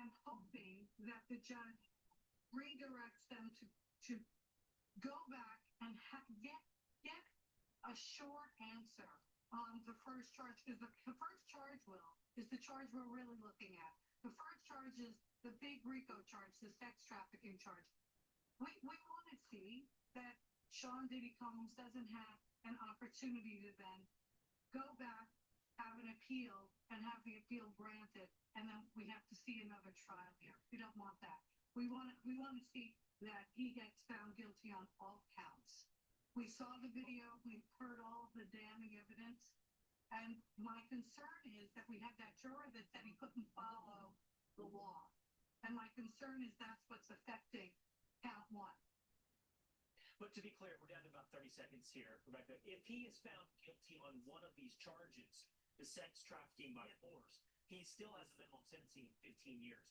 I'm hoping that the judge redirects them to go back and get a short answer on the first charge, because the first charge, Will, is the charge we're really looking at. The first charge is the big RICO charge, the sex trafficking charge. We want to see that Sean Diddy Combs doesn't have an opportunity to then go back, have an appeal, and have the appeal granted, and then we have to see another trial here. We don't want that. We want to see that he gets found guilty on all counts. We saw the video, we've heard all the damning evidence, and my concern is that we had that juror that said he couldn't follow the law. And my concern is that's what's affecting count one. But to be clear, we're down to about 30 seconds here, Rebecca. If he is found guilty on one of these charges, the sex trafficking by force, he still has a minimum sentencing of 15 years.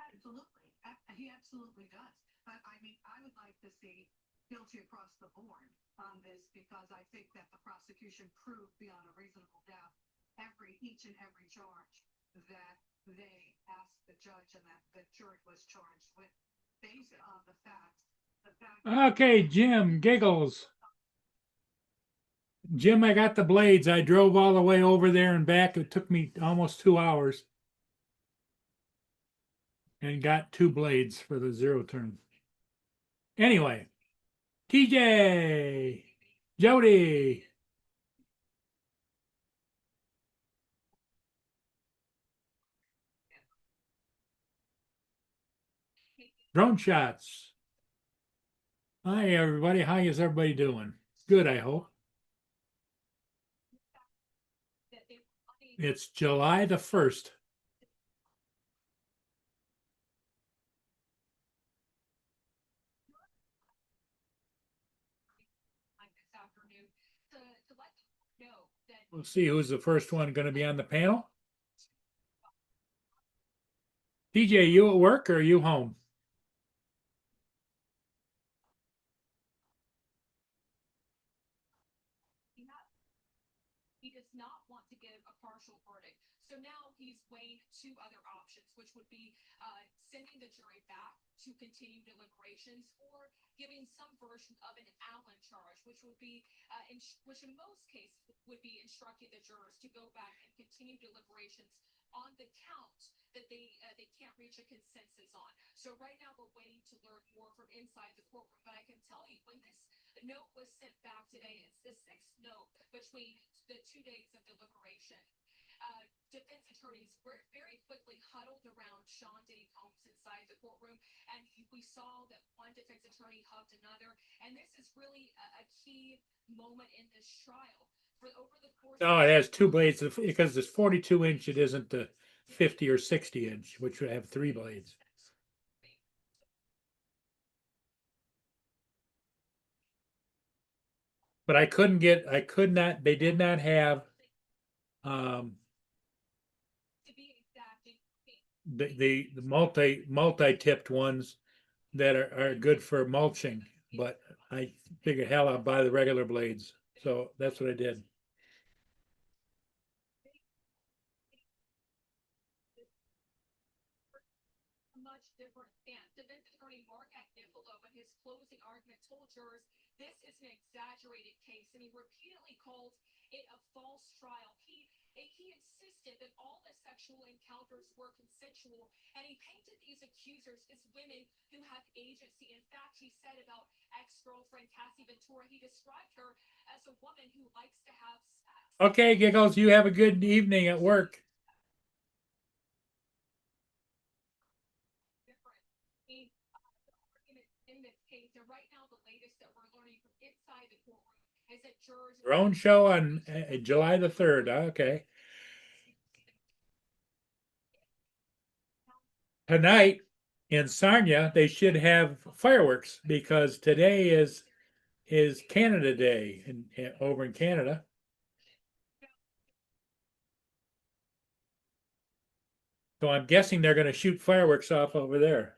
Absolutely. He absolutely does. But I mean, I would like to see guilty across the board on this, because I think that the prosecution proved beyond a reasonable doubt each and every charge that they asked the judge and that the jury was charged with, based on the facts. Okay, Jim Giggles. Jim, I got the blades. I drove all the way over there and back. It took me almost 2 hours. And got 2 blades for the zero turn. Anyway, TJ, Jody. Drone shots. Hi, everybody. How is everybody doing? Good, I hope. It's July the 1st. We'll see who's the first one going to be on the panel. TJ, you at work or are you home? He does not want to give a partial verdict. So now he's weighing 2 other options, which would be sending the jury back to continue deliberations, or giving some version of an Allen charge, which would be, which in most cases would be instructing the jurors to go back and continue deliberations on the count that they can't reach a consensus on. So right now we're waiting to learn more from inside the courtroom. But I can tell you, when this note was sent back today, it's the 6th note between the 2 days of deliberation. Defense attorneys were very quickly huddled around Sean Diddy Combs inside the courtroom, and we saw that one defense attorney hugged another. And this is really a key moment in this trial. For over the course. No, it has 2 blades because it's 42 inch. It isn't the 50 or 60 inch, which would have 3 blades. But I could not, they did not have the multi-tipped ones that are good for mulching, but I figured, hell, I'll buy the regular blades. So that's what I did. Much different stance. Defense attorney Mark Agnifilo, in his closing argument, told jurors this is an exaggerated case, and he repeatedly called it a false trial. He insisted that all the sexual encounters were consensual, and he painted these accusers as women who have agency. In fact, he said about ex-girlfriend Cassie Ventura, he described her as a woman who likes to have sex. Okay, Giggles, you have a good evening at work. In this case, and right now the latest that we're learning from inside the courtroom is that jurors. Drone show on July the 3rd. Okay. Tonight in Sarnia, they should have fireworks because today is Canada Day over in Canada. So I'm guessing they're going to shoot fireworks off over there.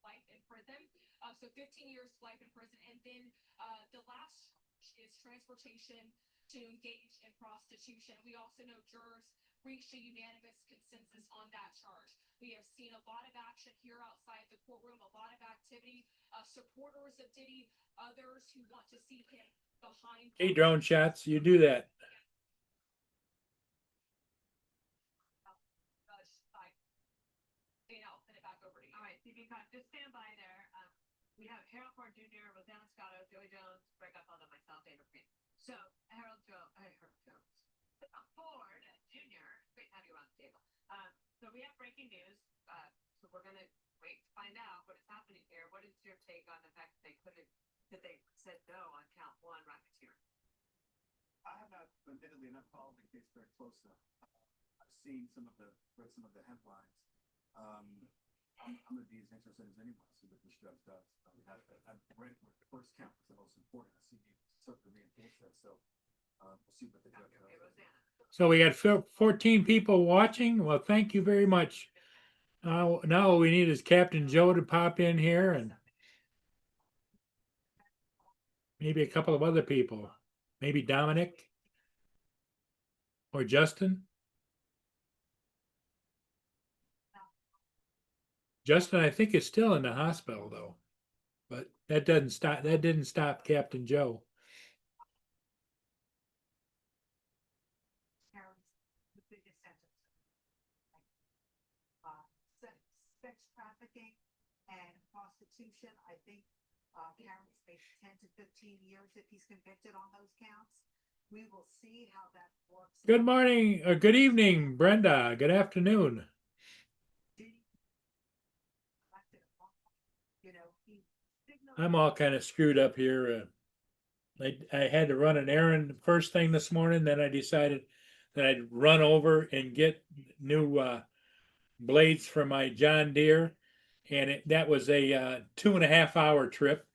Life in prison, so 15 years life in prison, and then the last is transportation to engage in prostitution. We also know jurors reached a unanimous consensus on that charge. We have seen a lot of action here outside the courtroom, a lot of activity, supporters of Diddy, others who want to see him behind. Hey, drone shots, you do that. Dana, I'll send it back over to you. All right, TV Con, just stand by there. We have Harold Ford Jr., Rosanna Scotto, Joey Jones, Greg Uphold, and myself, Dana Green. So, Harold Jones, Ford Jr., great to have you around the table. So we have breaking news. So we're gonna wait to find out what is happening here. What is your take on the fact that they said no on count one racketeering? I have not, admittedly, not followed the case very closely. I've seen read some of the headlines. I'm gonna be as interested as anyone to see what this judge does. I've read where the first count was the most important. I see you certainly reinforce that, so, we'll see what the judge does. Okay, Rosanna. So we got 14 people watching. Well, thank you very much. Now all we need is Captain Joe to pop in here and maybe a couple of other people. Maybe Dominic or Justin. Justin, I think, is still in the hospital though, but that didn't stop Captain Joe. Carries the biggest sentence. Sex trafficking and prostitution, I think, carries maybe 10 to 15 years if he's convicted on those counts. We will see how that works. Good morning or good evening, Brenda. Good afternoon. You know, he signaled. I'm all kind of screwed up here. I had to run an errand first thing this morning. Then I decided that I'd run over and get new blades for my John Deere, and that was a 2.5 hour trip.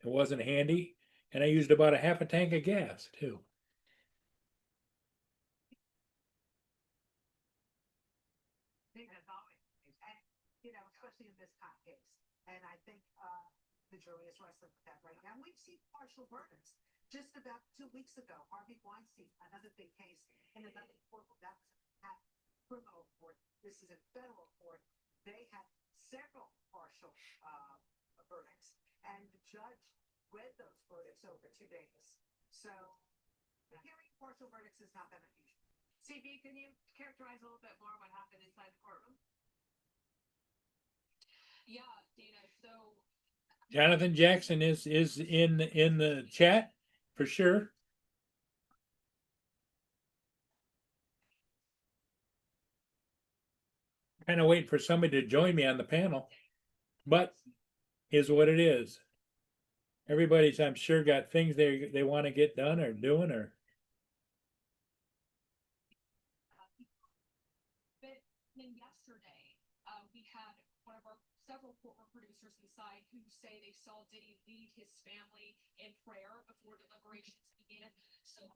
It wasn't handy, and I used about a half a tank of gas too. As always, and, you know, especially in this kind of case. And I think, the jury is wrestling with that right now. We've seen partial verdicts. Just about 2 weeks ago, Harvey Weinstein, another big case in another court, that was at criminal court. This is a federal court. They had several partial, verdicts, and the judge read those verdicts over 2 days. So, hearing partial verdicts is not that unusual. CB, can you characterize a little bit more what happened inside the courtroom? Yeah, Dana. So Jonathan Jackson is in the chat for sure. Kind of waiting for somebody to join me on the panel, but is what it is. Everybody's, I'm sure, got things they want to get done or doing or. But then yesterday, we had one of our several courtroom producers inside who say they saw Diddy lead his family in prayer before deliberations began. So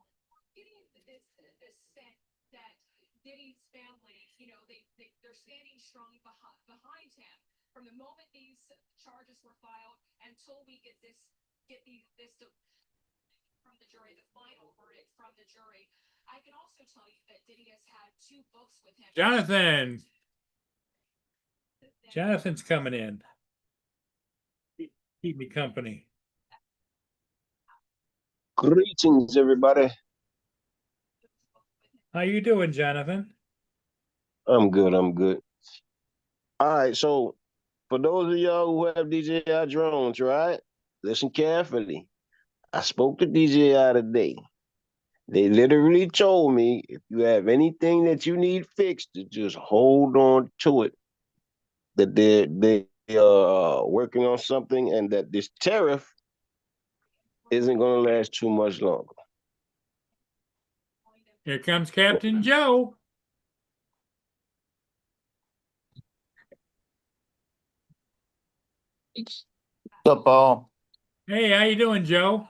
getting this sense that Diddy's family, you know, they're standing strong behind him from the moment these charges were filed until we get this from the jury, the final verdict from the jury. I can also tell you that Diddy has had 2 books with him. Jonathan's coming in. Keep me company. Greetings, everybody. How you doing, Jonathan? I'm good. All right, so for those of y'all who have DJI drones, right? Listen carefully. I spoke to DJI today. They literally told me if you have anything that you need fixed, to just hold on to it. That they are working on something, and that this tariff isn't going to last too much longer. Here comes Captain Joe. What's up, Paul? Hey, how you doing, Joe?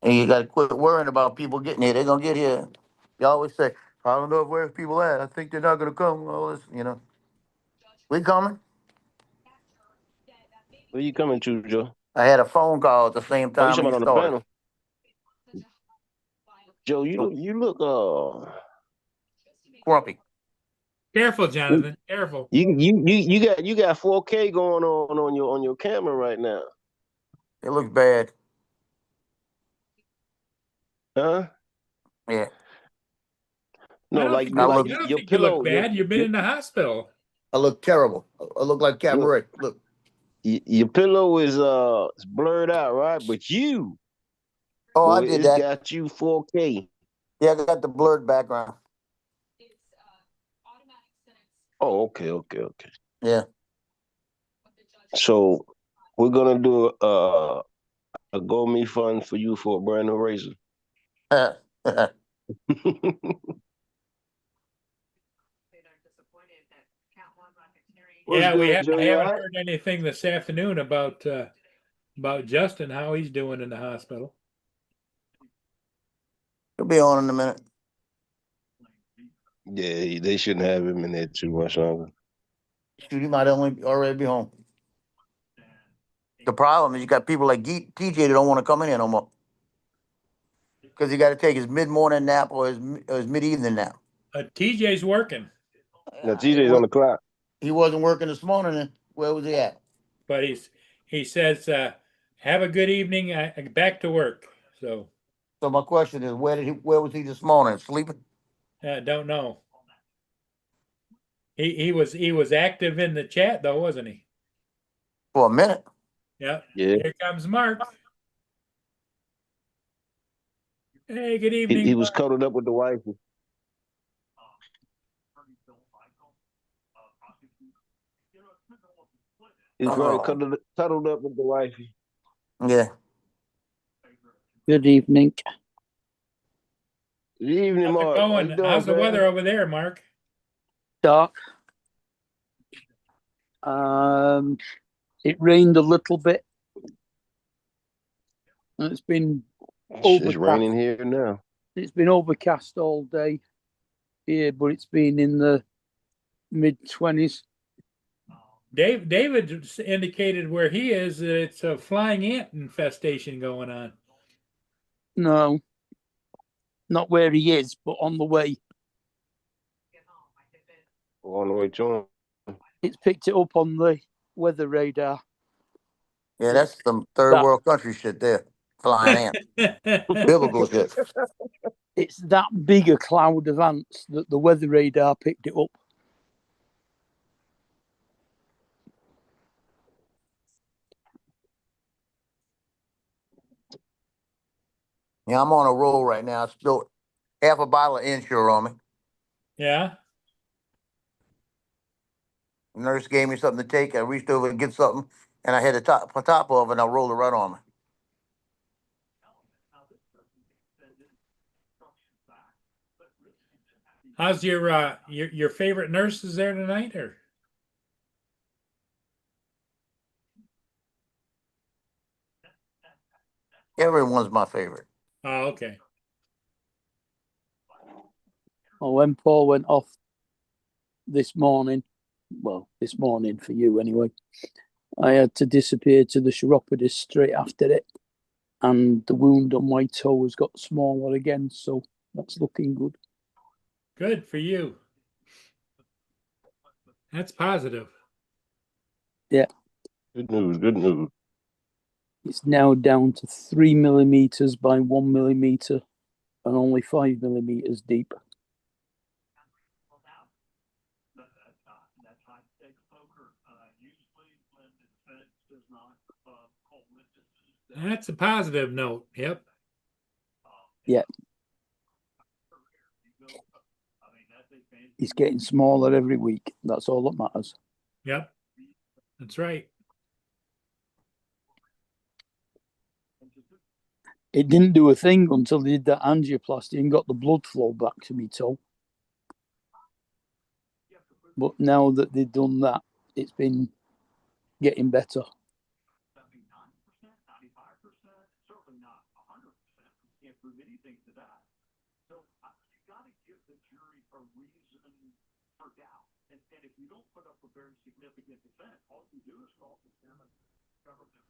And you gotta quit worrying about people getting here. They're gonna get here. You always say, I don't know where people at. I think they're not gonna come. All this, We coming. Where you coming to, Joe? I had a phone call at the same Oh, you time talking he about on the started. panel? Such a high Joe, you look Grumpy. Careful, Jonathan. Careful. you got 4K going on your camera right now. It looks bad. Huh? Yeah. No, like I like look I don't your think you look pillow, bad. You've been in the hospital. I look terrible. I look like your Cabaret. Look. your pillow is blurred out, right? But you, Oh, I boy, did it's that. got you 4K. Yeah, I got the blurred background. It's automatic sentence Oh, okay. Yeah. what the judge. So we're gonna do a GoMe fund for you for a brand new razor. What's Yeah, good, Joe? I You all haven't right? heard anything this afternoon about Justin, how he's doing in the hospital. He'll be on in a minute. Yeah, they shouldn't have him in there too much longer. Shoot, he might only already be home. The problem is you got people like TJ that don't want to come in here no more. Because he got to take his mid-morning nap or his mid-evening nap. TJ's working, Now TJ's on the clock. He wasn't working this morning. Then where was he at? but he says, "Have a good evening. Back to work." So So my question is, where was he this morning? Sleeping? don't know. He was active in the chat though, wasn't he? For a minute. Yeah. Yeah, Here comes Mark. Hey, good he evening. was cuddled up with the wife. He's probably Oh. cuddled up with the wife. Yeah. Good evening. Good evening, How's it Mark. How you going? doing, How's the man? weather over there, Mark? Dark. It rained a little bit. And it's been It's overcast. raining here now. It's been overcast all day here, but it's been in the mid-20s. David indicated where he is that it's a flying ant infestation going on. No, not where he is, but on the way. On the way to him. It's picked it up on the weather radar. Yeah, that's some third world country shit there. Flying ant. Biblical shit. It's that big a cloud of ants that the weather radar picked it up. Yeah, I'm on a roll right now. Still half a bottle of Ensure on me. Yeah. The nurse gave me something to take. I reached over to get something, and I had the top of it, and I rolled it right on me. How's your favorite nurses there tonight, or? Everyone's my favorite. Oh, okay. Well, when Paul went off this morning for you anyway, I had to disappear to the chiropodist straight after it, and the wound on my toe has got smaller again, so that's looking good. Good for you. That's positive. Yeah. Good news. It's now down to 3 millimeters by 1 millimeter and only 5 millimeters deep. That's a positive note. Yep. Yeah. It's getting smaller every week. That's all that matters. Yep. That's right. It didn't do a thing until they did that angioplasty and got the blood flow back to me toe. But now that they've done that, it's been getting better. And if you don't put up a very significant defense, all you do is call the government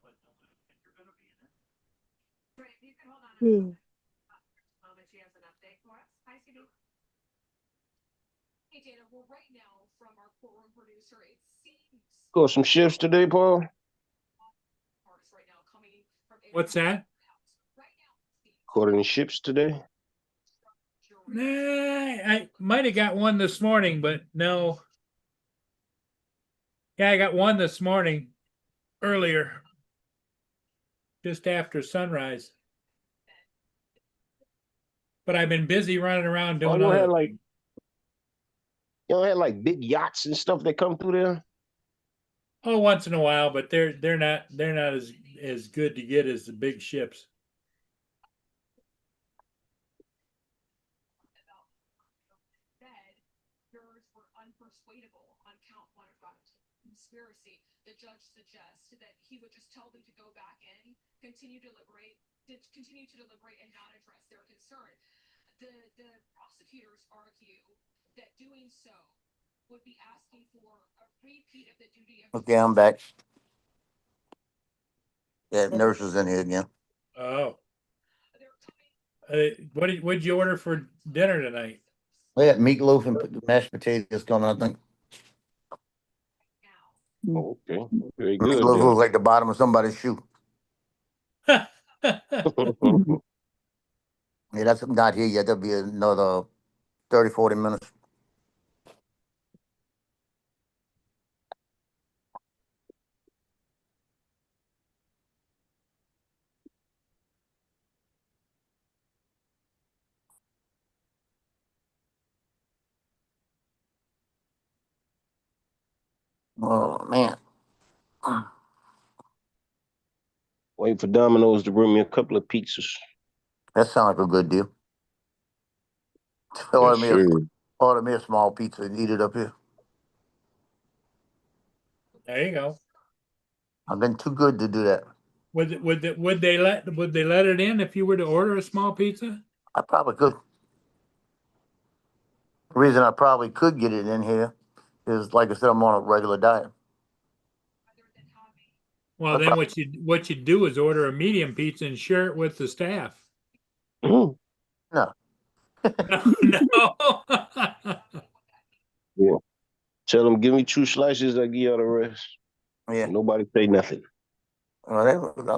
Right, you can hold on a moment. Moment, she has an update for us. Hi, CD. Hey, Dana, well, right now, from our courtroom producer, it seems Got some shifts today, Paul? cars right now coming from. What's that? Right now, it seems Caught any ships today? Nah, I might have got one this morning, but no. Yeah, I got one this morning earlier, just after sunrise. But I've been busy running around Oh, doing you other had like things. you don't have like big yachts and stuff that come through there? Oh, once in a while, but they're not as good to get as the big ships. said jurors were unpersuadable on count one about conspiracy. The judge suggests that he would just tell them to go back in, continue to deliberate, and not address their concern. The prosecutors argue that doing so would be asking for a repeat of the duty of. Okay, I'm back. Yeah, nurses in here again. Oh, They're coming what'd you order for dinner tonight? We had meatloaf and mashed potatoes coming, I think. now. Oh, okay. Very good Meatloaf then. looks like the bottom of somebody's shoe. Yeah, that's not here yet. That'll be another 30, 40 minutes. Oh, man. Waiting for Domino's to bring me a couple of pizzas. That sounds like a good deal. Yes, Order me a small pizza and eat it up here. There you go. I've been too good to do that. Would they let it in if you were to order a small pizza? I probably could. The reason I probably could get it in here is, like I said, I'm on a regular diet. Well, then what you do is order a medium pizza and share it with the staff. sure. No. No. Yeah. Tell them, give me 2 slices, I give you the rest. Yeah. Nobody say nothing. Well, that was Like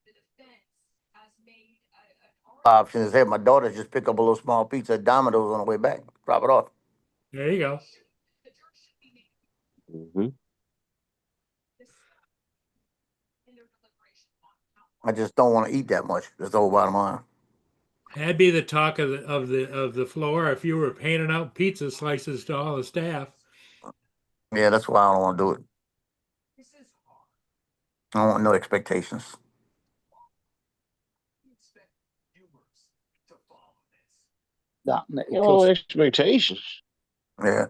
the defense has made an option is have my daughter just pick up a little small pizza at Domino's on the way back, drop it off. There you go. The judge should be making Mm-hmm. this in their deliberation on count. I just don't want to eat that much. That's the whole bottom line. That'd be the talk of the floor if you were handing out pizza slices to all the staff. Yeah, that's why I don't want to do it. This is hard. I don't want no expectations. You expect viewers to follow this. That and You know, expectations. Yeah.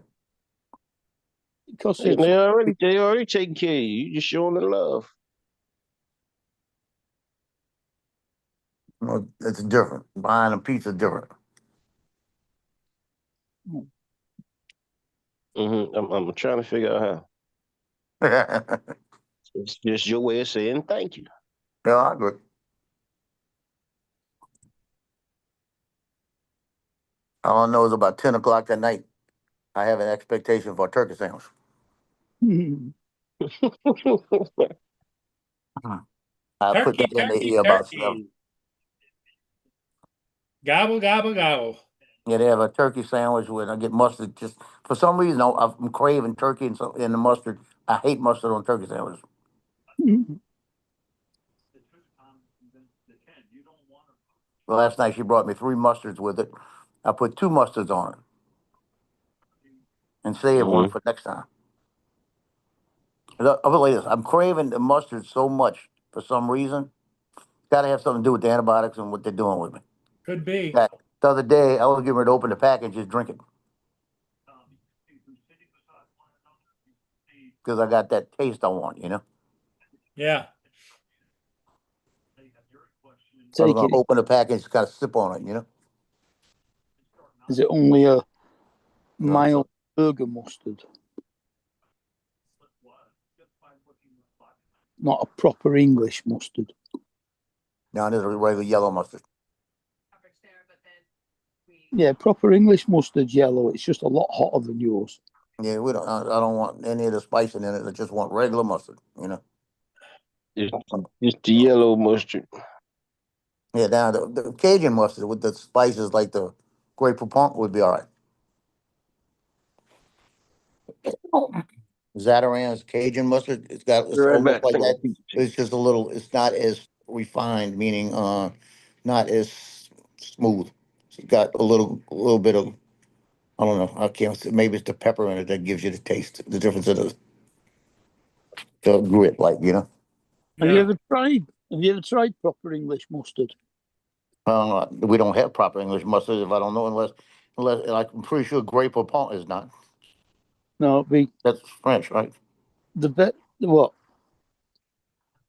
because They of already taking care of you. You just showing them love. Well, it's different. Buying a pizza different. Mm-hmm. I'm trying to figure out how. Yeah, It's just your way of saying thank you. I agree. All I know is about 10 o'clock that night, I have an expectation for a turkey sandwich. I put Turkey, that in the turkey, ear about 7. turkey. Gobble, gobble, gobble. Yeah, they have a turkey sandwich with I get mustard. Just for some reason, I'm craving turkey and the mustard. I hate mustard on turkey sandwiches. Well, last night she brought me 3 mustards with it. I put 2 mustards on it and saved one for next time. I'll put it like this: I'm craving the mustard so much for some reason. Got to have something to do with the antibiotics and what they're doing with me. Could be. Yeah, the other day, I was getting ready to open the pack and just drink it because I got that taste I want, you know. Yeah. So I was take gonna it. open the pack and just kind of sip on it, you know. Is it only a mild burger mustard? not a proper English mustard. Now there's a regular yellow mustard. Coverage there, but then we. Yeah, proper English mustard's yellow. It's just a lot hotter than yours. Yeah, we don't. I don't want any of the spicing in it. I just want regular mustard. You know. It's the yellow mustard. Yeah, now the Cajun mustard with the spices like the Grey Poupon would be all right. Zataran's Cajun mustard. It's Right almost back. like that. It's just a little. It's not as refined, meaning not as smooth. It's got a little bit of. I don't know. I can't. Maybe it's the pepper in it that gives you the taste. The difference of the grit, like you know. Have you Yeah. ever tried? Have you ever tried proper English mustard? We don't have proper English mustard. If I don't know, unless like I'm pretty sure Grey Poupon is not. No, That's French, right? what?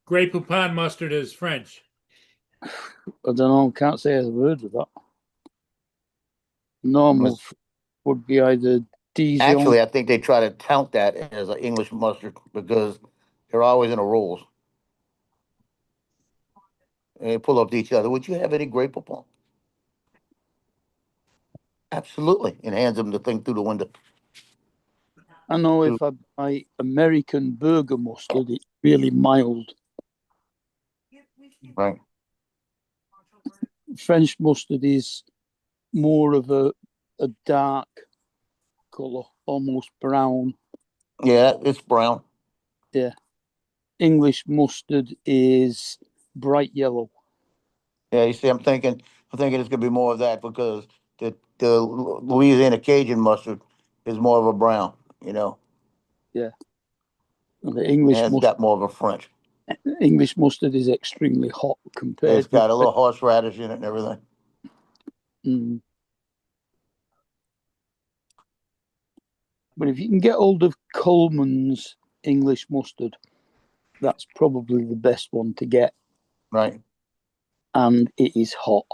Grey Poupon mustard is French. I don't know. Can't say I've heard of that. Normal would be either Dijon. Actually, I think they try to count that as an English mustard because they're always in the rules. And they pull up to each other. Would you have any Grey Poupon? Absolutely. And hands them the thing through the window. I know if I buy American burger mustard, it's really mild. Right. French mustard is more of a dark colour, almost brown. Yeah, it's brown. Yeah. English mustard is bright yellow. Yeah, you see, I'm thinking it's gonna be more of that because the Louisiana Cajun mustard is more of a brown, you know. Yeah. And the English And it's got more of a French. English mustard is extremely hot compared. It's got a little horseradish in it and everything. Mm. But if you can get hold of Coleman's English mustard, that's probably the best one to get. Right. And it is hot.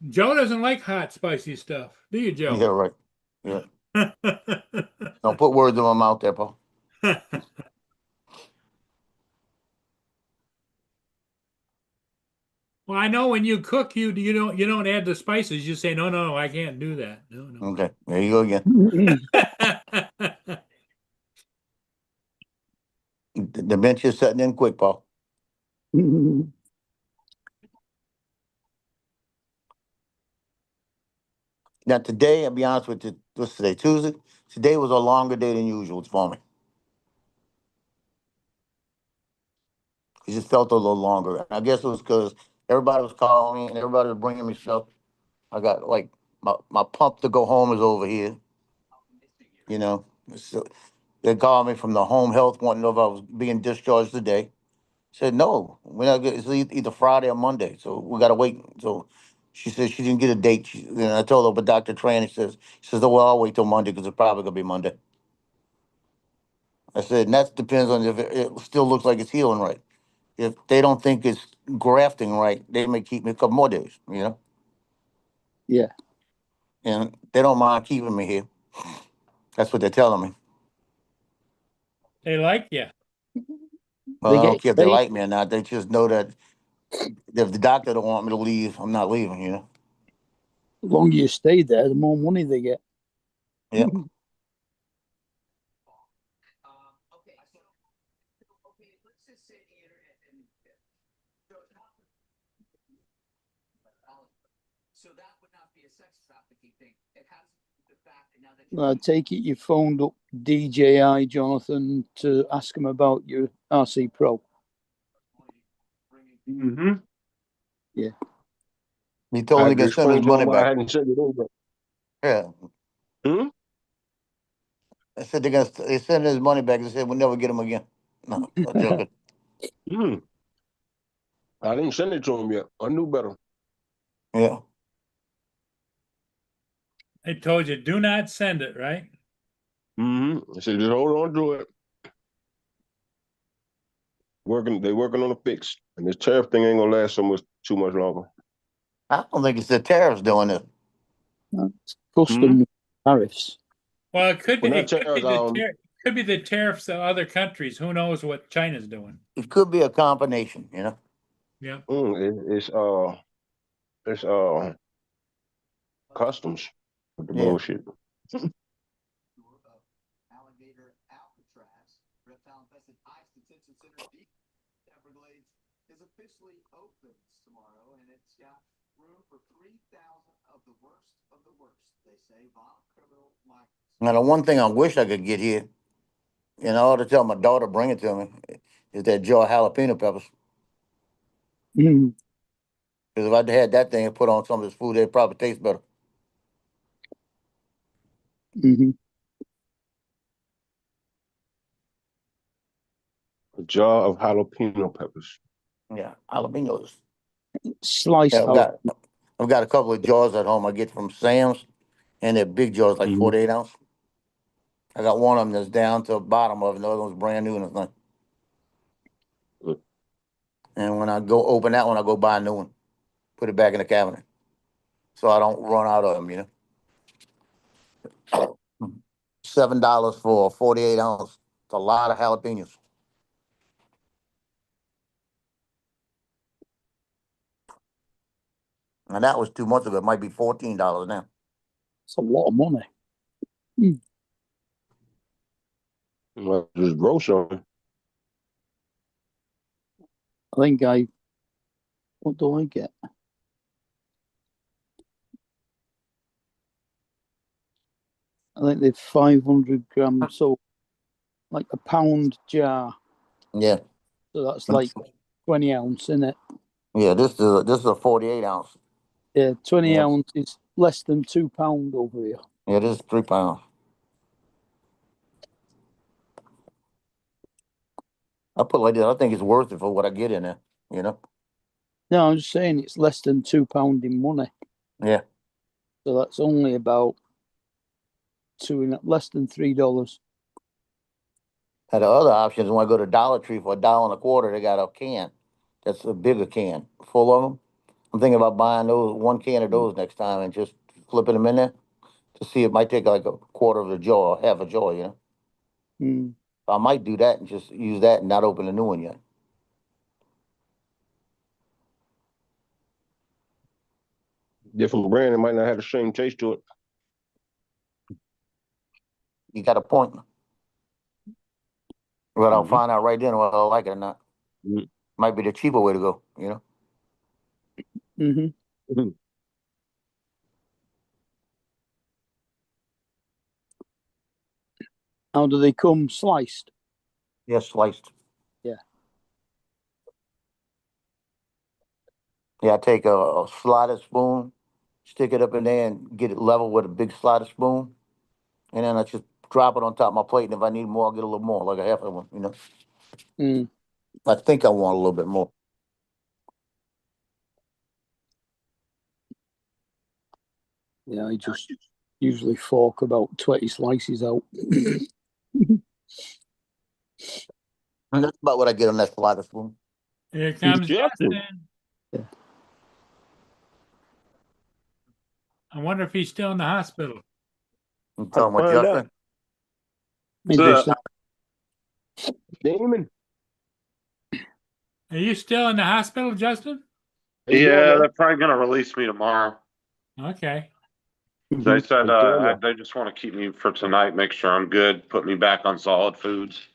Joe doesn't like hot, spicy stuff, do you, Yeah, Joe? right. Yeah. Don't put words in my mouth there, Paul. Well, I know when you cook, you don't add the spices. You say no, I can't do that. No. Okay, there you go again. The dementia's setting in quick, Paul. Now today, I'll be honest with you, what's today, Tuesday? Today was a longer day than usual for me. It just felt a little longer. I guess it was because everybody was calling me and everybody was bringing me stuff. I got like my pump to go home is over here. You know, so they called me from the home health wanting to know if I was being discharged today. Said no, we're not. It's either Friday or Monday, so we gotta wait. So she said she didn't get a date. And I told her, but Dr. Tran says, oh well, I'll wait till Monday because it's probably gonna be Monday. I said, and that depends on if it still looks like it's healing right. If they don't think it's grafting right, they may keep me a couple more days, you know? Yeah. And they don't mind keeping me here. That's what they're telling me. They like you. Well, They I don't get care if they paid. like me or not. They just know that if the doctor don't want me to leave, I'm not leaving, you know? The longer you stay there, the more money they get. Yeah. Okay, let's just say the internet and so that would not be a sex trafficking thing. It has the fact that now that I take it you phoned up DJI, Jonathan, to ask him about your RC Pro. Mm-hmm. Yeah. He told me he can send his money I back. hadn't sent it over. Yeah. Hmm? I said they send his money back. They said we'll never get him again. No, I'm joking. I didn't send it to him yet. I knew better. Yeah. I told you, do not send it, right? I said, just hold on to it. They working on a fix. And this tariff thing ain't gonna last too much longer. I don't think it's the tariffs doing it. Custom tariffs. Well, it could be, Well, it not tariffs, Could be the tariffs of other countries. Who knows what China's doing? It could be a combination, you know? Yeah. It's customs with the Yeah. bullshit. Alligator Alcatraz, reptile-infested ice detention center deep Everglades is officially opens tomorrow, and it's got room for 3,000 of the worst, they say, violent criminal migrants. Now, the one thing I wish I could get here, and I ought to tell my daughter, bring it to me, is that jar of jalapeno peppers. Mm. Because if I'd had that thing and put on some of this food, it'd probably taste better. Hmm. A jar of jalapeno peppers. Yeah, jalapenos. Sliced Yeah, out. I've got a couple of jars at home I get from Sam's, and they're big jars, like Mhm. 48 ounce. I got one of them that's down to the bottom of it, the other one's brand new and everything. Good. And when I go open that one, I go buy a new one, put it back in the cabinet, so I don't run out of them. You know, $7 for 48 ounce. It's a lot of jalapenos. And that was 2 months ago. It might be $14 now. It's a lot of money. Well, just grow some. I think what do I get? I think they're 500 grams, so like a pound jar. Yeah, So that's like 20 ounce, isn't it? yeah. This is a 48 ounce. Yeah, 20 Yeah. ounce is less than £2 over here. Yeah, this is 3 pounds. I put it like this. I think it's worth it for what I get in there. You know. No, I'm just saying it's less than £2 in money. Yeah. So that's only about less than $3. Now the other option is when I go to Dollar Tree for $1.25, they got a can. That's a bigger can, full of them. I'm thinking about buying one can of those next time and just flipping them in there to see. It might take like a quarter of a jar, half a jar, you know. Mm. I might do that and just use that and not open a new one yet. Different brand, it might not have the same taste to it. You got a point. But I'll Mhm. find out right then whether I like it or not. Mhm. Might be the cheaper way to go, you know. Hmm. Mhm. How do they come? Sliced? Yeah, sliced. Yeah. Yeah, I take a slotted spoon, stick it up in there and get it level with a big slotted spoon. And then I just drop it on top of my plate. And if I need more, I'll get a little more, like a half of one, you know. Mm. I think I want a little bit more. Yeah, I just usually fork about 20 slices out. And that's about what I get on that slotted spoon. Here comes Justin. Justin. I wonder if he's still in the hospital. You talking about Find Justin? Interesting. Damon. Are you still in the hospital, Justin? How you doing, Yeah, man? they're probably gonna release me tomorrow. Okay. They said How you doing, they just want to keep me for tonight, make sure I'm good, put me back on solid foods,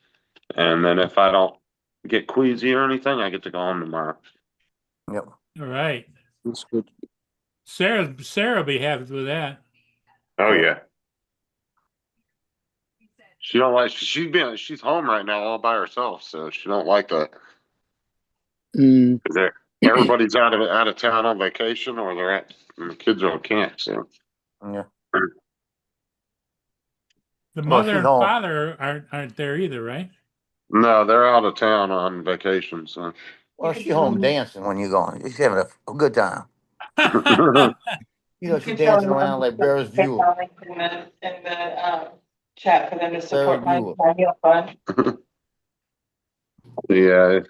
and then if I don't get queasy or anything, I get to go home tomorrow. Yep. All right. That's good. Sarah will be happy with that. Oh yeah. She don't like she's home right now all by herself, so she don't like that. Mm. Everybody's out of town on vacation, or and the kids are on camp. So Yeah. The Well, mother she's and home. father aren't there either, right? no, they're out of town on vacation. So Well, she's home dancing when you're gone. She's having a good time. You know, she's dancing around like Barris Buell. In the chat for them to support Barris my Buell. heel fund. yeah,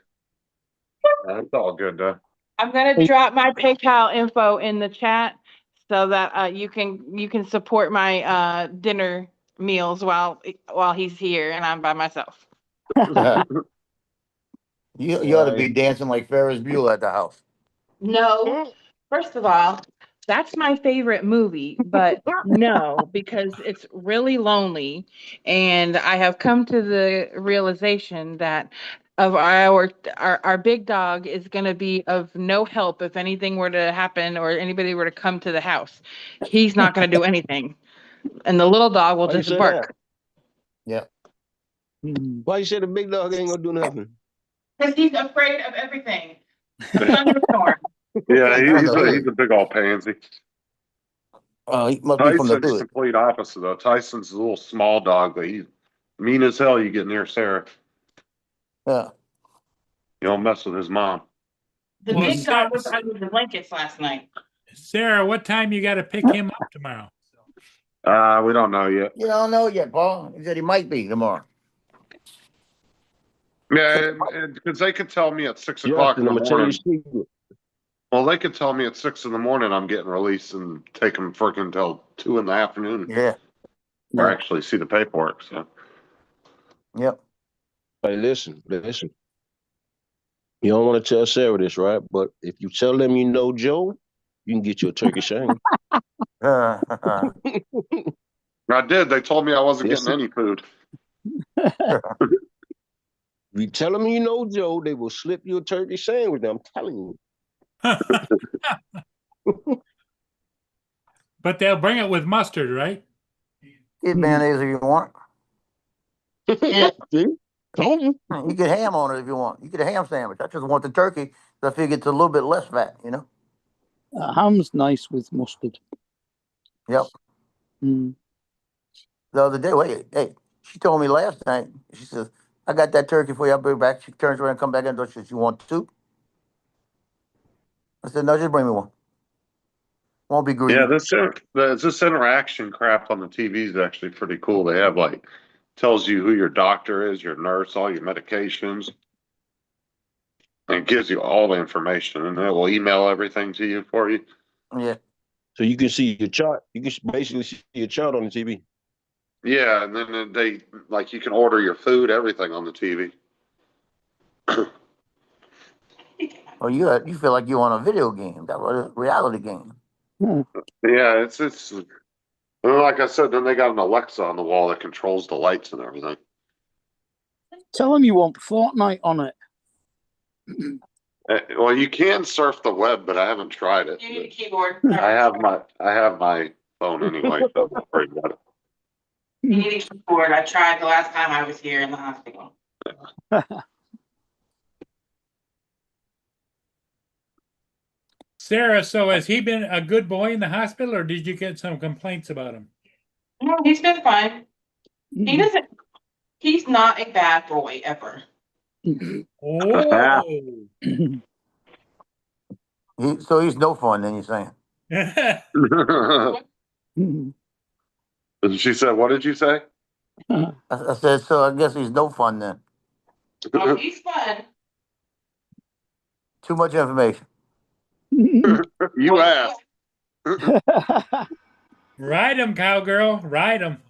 it's all good though. I'm gonna drop my PayPal info in the chat so that you can support my dinner meals while he's here and I'm by myself. You ought to be dancing like Ferris Bueller at the house. No, first of all, that's my favorite movie, but no, because it's really lonely. And I have come to the realization that of our big dog is going to be of no help if anything were to happen or anybody were to come to the house. He's not going to do anything. And the little dog will Why you just say bark. that? Mm. Why you say the big dog ain't gonna do nothing? Because he's afraid of everything. A thunderstorm. Yeah, From the he's a big old pansy. Oh, he must be from the Tyson's hood. complete opposite though. Tyson's a little small dog, but he's mean as hell. You get near Sarah, Yeah. you don't mess with his mom. The Well, big dog was under the blankets last night. Sarah, what time you got to pick him up tomorrow? We don't know yet. You don't know yet, Paul. He said he might be tomorrow. Yeah, because they could tell me at 6 o'clock in Justin, the I'm gonna tell you a morning. secret. Well, they could tell me at 6 in the morning I'm getting released and take them freaking till 2 in the afternoon, Yeah. or actually see the paperwork. So Yep. Hey, listen. You don't want to tell Sarah this, right? But if you tell them you know Joe, you can get you a turkey sandwich. I did. They told me I wasn't Yes, getting any food. If you tell them you know Joe, they will slip you a turkey sandwich. I'm telling you. But they'll bring it with mustard, right? Get mayonnaise if you want. See? Told you. You get ham on it if you want. You get a ham sandwich. I just want the turkey. So I figure it's a little bit less fat, you know? Ham's nice with mustard. Yep. Mm. The other day, hey, she told me last night, she says, I got that turkey for you. I'll bring it back. She turns around and come back in and says, you want soup? I said, no, just bring me one. Won't be greedy. Yeah, this interaction crap on the TV is actually pretty cool. They have like tells you who your doctor is, your nurse, all your medications, and it gives you all the information, and it will email everything to you for you. Yeah. So you can see your chart. You can basically see your chart on the TV. Yeah, and then they like you can order your food, everything on the TV. Oh, you feel like you're on a video game. That was a reality game. Yeah, it's and like I said, then they got an Alexa on the wall that controls the lights and everything. Tell them you want Fortnite on it. Well, you can surf the web, but I haven't tried it. You need a keyboard. I have my phone anyway, so I'm not worried about it. You need a keyboard. I tried the last time I was here in the hospital. Sarah, so has he been a good boy in the hospital, or did you get some complaints about him? No, he's been fine. He's not a bad boy ever. Oh. So he's no fun, then you're saying. She said, "What did you say?" I said, so I guess he's no fun then. Oh, he's fun. Too much information. You asked. Ride him, cowgirl. Ride him.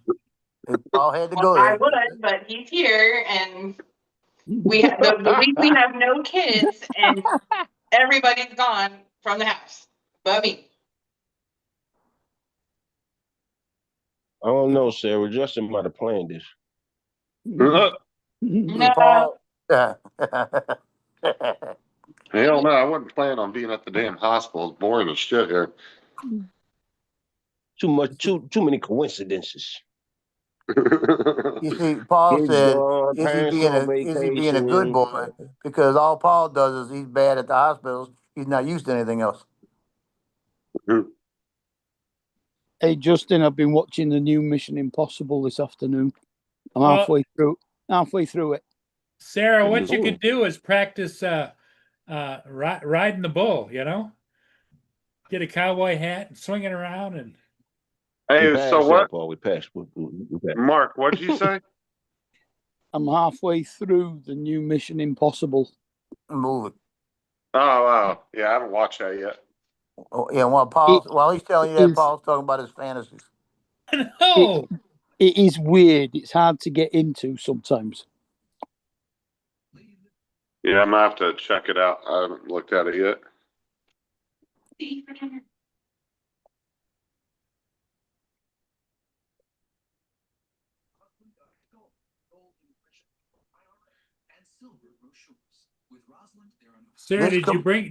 Paul had to go I there. would, but he's here, and we have the week we have no kids, and everybody's gone from the house, but me. I don't know, Sarah. Justin might have planned this. No, Paul. Hell no, I wasn't planning on being at the damn hospital. It's boring as shit here. Too many coincidences. You see, Paul Kids said, gone, parents on is he being a good vacation. boy? Because all Paul does is he's bad at the hospitals. He's not used to anything else. Hey, Justin, I've been watching the new Mission Impossible this afternoon. I'm Well- halfway through it. Sarah, what you could do is practice riding the bull, you know? Get a cowboy hat and swing it around and Hey, so what? Paul, we passed. We passed. Mark, what'd you say? I'm halfway through the new Mission Impossible. Movie. Oh, wow. Yeah, I haven't watched that yet. Oh, yeah, while he's telling you that, Paul's talking about his fantasies. No, it is weird. It's hard to get into sometimes. Yeah, I'm gonna have to check it out. I haven't looked at it yet. Sarah, This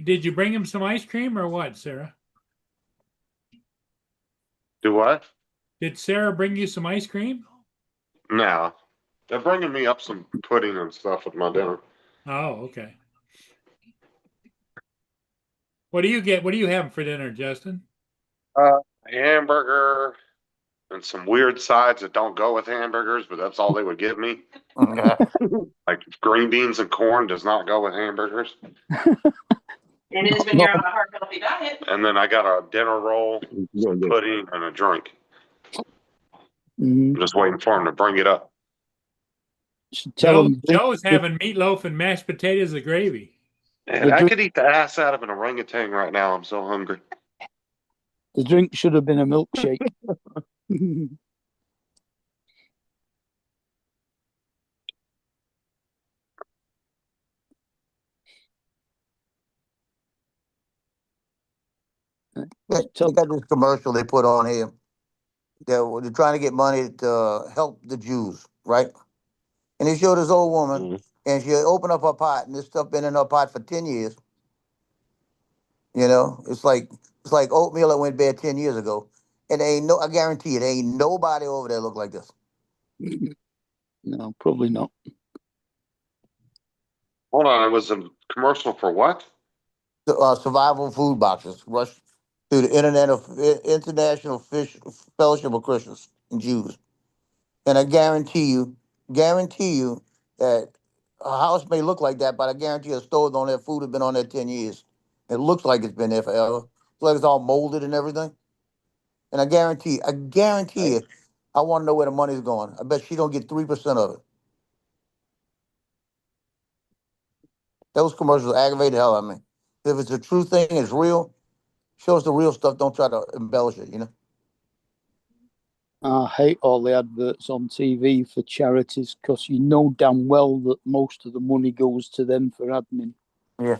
did you bring him some ice cream or what, Sarah? Do what? Did Sarah bring you some ice cream? No. They're bringing me up some pudding and stuff with my dinner. Oh, okay. What do you get? What are you having for dinner, Justin? A hamburger and some weird sides that don't go with hamburgers, but that's all they would give me. Like green beans and corn does not go with hamburgers. It is when you're on a heart healthy diet. And then I got a dinner roll, Yeah, yeah. pudding, and a drink. Mhm. I'm just waiting for them to bring it up. Should tell them Joe's having meatloaf and mashed potatoes with gravy. And I could eat the ass out of an orangutan right now. I'm so hungry. the drink should have been a milkshake. They got this commercial they put on here. They're trying to get money to help the Jews, right? And they showed this old woman, Mhm. and she opened up her pot, and this stuff been in her pot for 10 years. You know, it's like oatmeal that went bad 10 years ago. And I guarantee it, ain't nobody over there look like this. No, probably not. Hold on, it was a commercial for what? Survival food boxes rushed through the International Fish Fellowship of Christians and Jews. And I guarantee you that a house may look like that, but I guarantee a store don't have food has been on there 10 years. It looks like it's been there forever. It's like it's all molded and everything. And I guarantee you, I want to know where the money's going. I bet she don't get 3% of it. Those commercials aggravate the hell out of me. If it's a true thing, it's real, show us the real stuff. Don't try to embellish it, you know? I hate all the adverts on TV for charities because you know damn well that most of the money goes to them for admin. Yeah.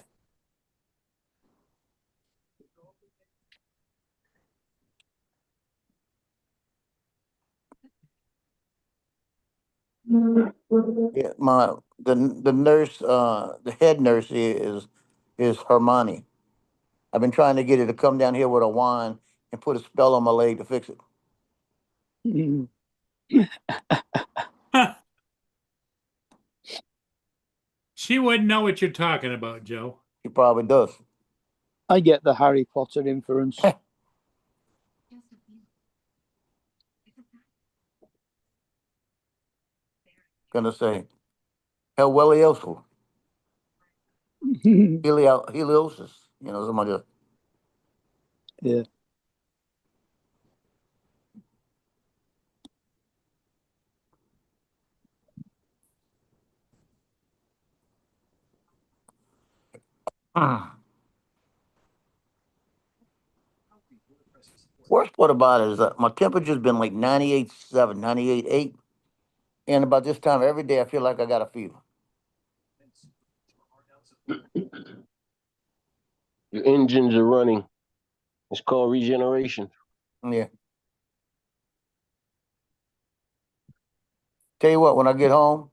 Yeah, the nurse, the head nurse here is Hermione. I've been trying to get her to come down here with a wand and put a spell on my leg to fix it. She wouldn't know what you're talking about, Joe. She probably does. I get the Harry Potter inference. Gonna say Helweliosis, heliosis. You know, somebody else. Yeah. Worst part about it is that my temperature's been like 98.7, 98.8. And about this time every day I feel like I got a fever. Your engines are running. It's called regeneration. Yeah. Tell you what, when I get home,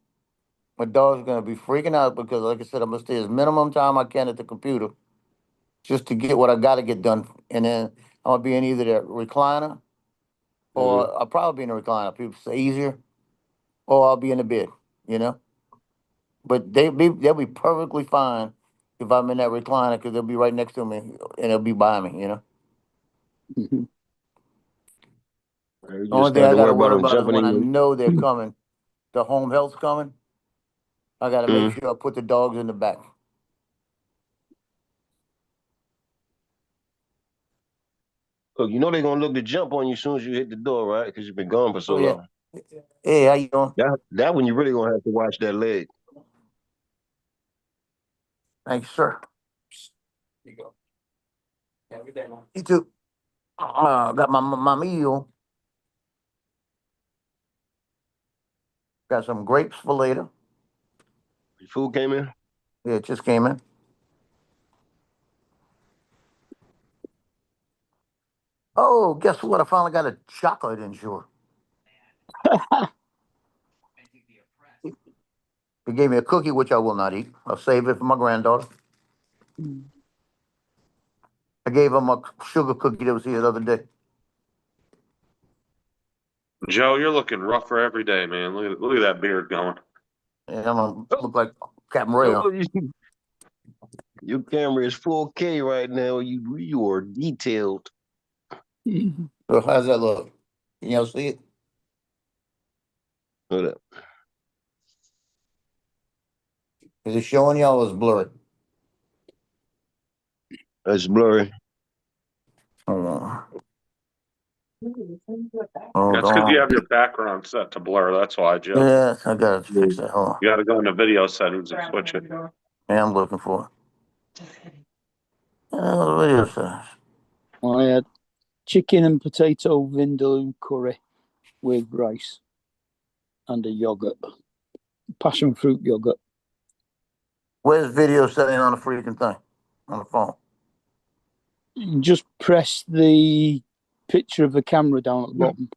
my dog's gonna be freaking out because, like I said, I'm gonna stay as minimum time I can at the computer just to get what I gotta get done. And then I'm gonna be in either the recliner or I'll probably be in the recliner. People say easier, or I'll be in the bed, you know. But they'll be perfectly fine if I'm in that recliner because they'll be right next to me and they'll be by me, you know. Mhm. You The only just thing got I to worry gotta about worry them about is jumping when I in. know they're coming, the home health's coming. I gotta make Mm. sure I put the dogs in the back. Look, you know they're gonna look to jump on you as soon as you hit the door, right? Because you've been gone for so Oh yeah. long. Hey, how you doing? That when you really gonna have to watch that leg. Thanks, sir. Here you go. Have a good day, man. You too. Got my meal. Got some grapes for later. Your food came in? Yeah, it just came in. Oh, guess what? I finally got a chocolate insure. He gave me a cookie, which I will not eat. I'll save it for my granddaughter. I gave him a sugar cookie that was here the other day. Joe, you're looking rougher every day, man. Look at that beard going. And I'm gonna look like Captain Ray. Huh? Your camera is 4K right now. You are detailed. So how's that look? Can y'all see it? Hold up. Is it showing y'all or is it blurry? That's blurry. Hold on. That's because you have your background set to blur. That's why, Joe. Yeah, I gotta fix that. Hold on. You got to go into video settings and switch it. Yeah, I'm looking for it. Video settings. I had chicken and potato vindaloo curry with rice and a yogurt, passion fruit yogurt. Where's video setting on the freaking thing? On the phone. You just press the picture of the camera down at the bottom.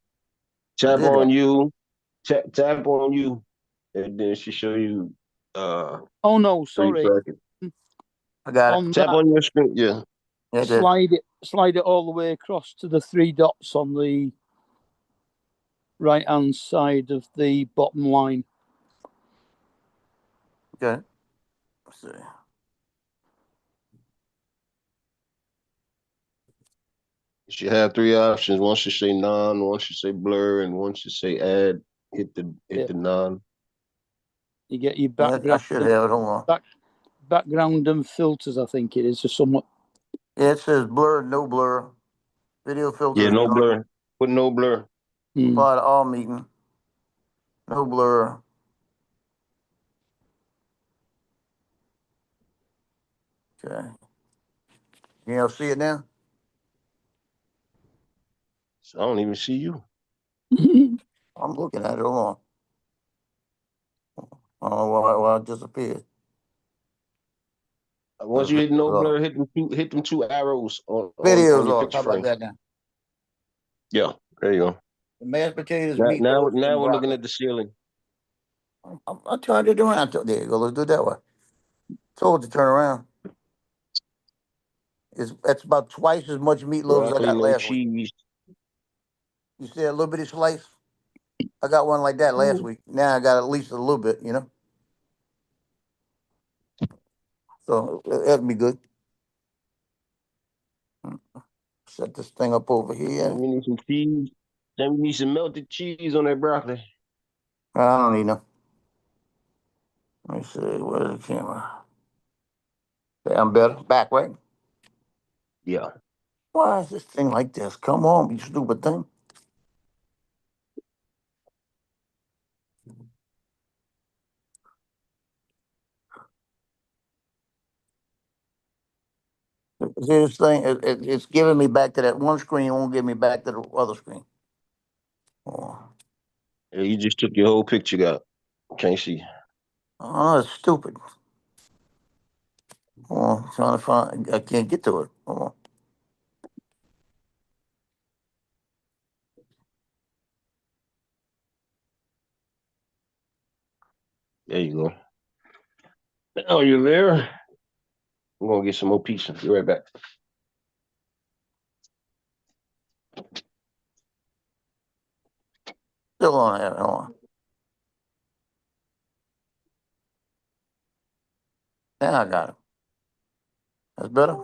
Tap on you. Tap on you. And then she show you Oh no, 3 sorry. seconds. I got it. Tap on your screen. Yeah. Slide it all the way across to the 3 dots on the right hand side of the bottom line. Okay. Let's see. You should have 3 options. One should say non, one should say blur, and one should say add. Hit the non. You get your Yeah, background. I should have it. Hold on. Background and filters, I think it is, or somewhat. Yeah, it says blur, no blur. Video filters. Yeah, no blur. Put no blur. Apply to all meeting. No blur. Okay. You know, see it now? So I don't even see you. I'm looking at it. Hold on. Oh, well, it disappeared. Once you hit no blur, hit them two arrows on Videos your off. picture How about frame. that now? Yeah, there you go. The mashed potatoes, Now meatloaf, and we're looking broccoli. at the ceiling. I tried to do it. There you go. Let's do it that way. Told you to turn around. That's about twice as much meatloaf as I Broccoli, got no last week. cheese. You see a little bitty slice? I got one like that last week. Now I got at least a little bit, you know? So that'd be good. Set this thing up over here. We need some cheese. Then we need some melted cheese on that broccoli. I don't need no. Let me see. Where's the camera? Okay, I'm better. Back, right? Yeah. Why is this thing like this? Come on, you stupid thing. See this thing? It's giving me back to that one screen. It won't give me back to the other screen. Oh, Yeah, you just took your whole picture out. Can't see. oh it's stupid. Oh, trying to find. I can't get to it. Oh. There you go. Oh, you there? I'm gonna get some more pizza. Be right back. Still on there. Hold on. Now I got it. That's better.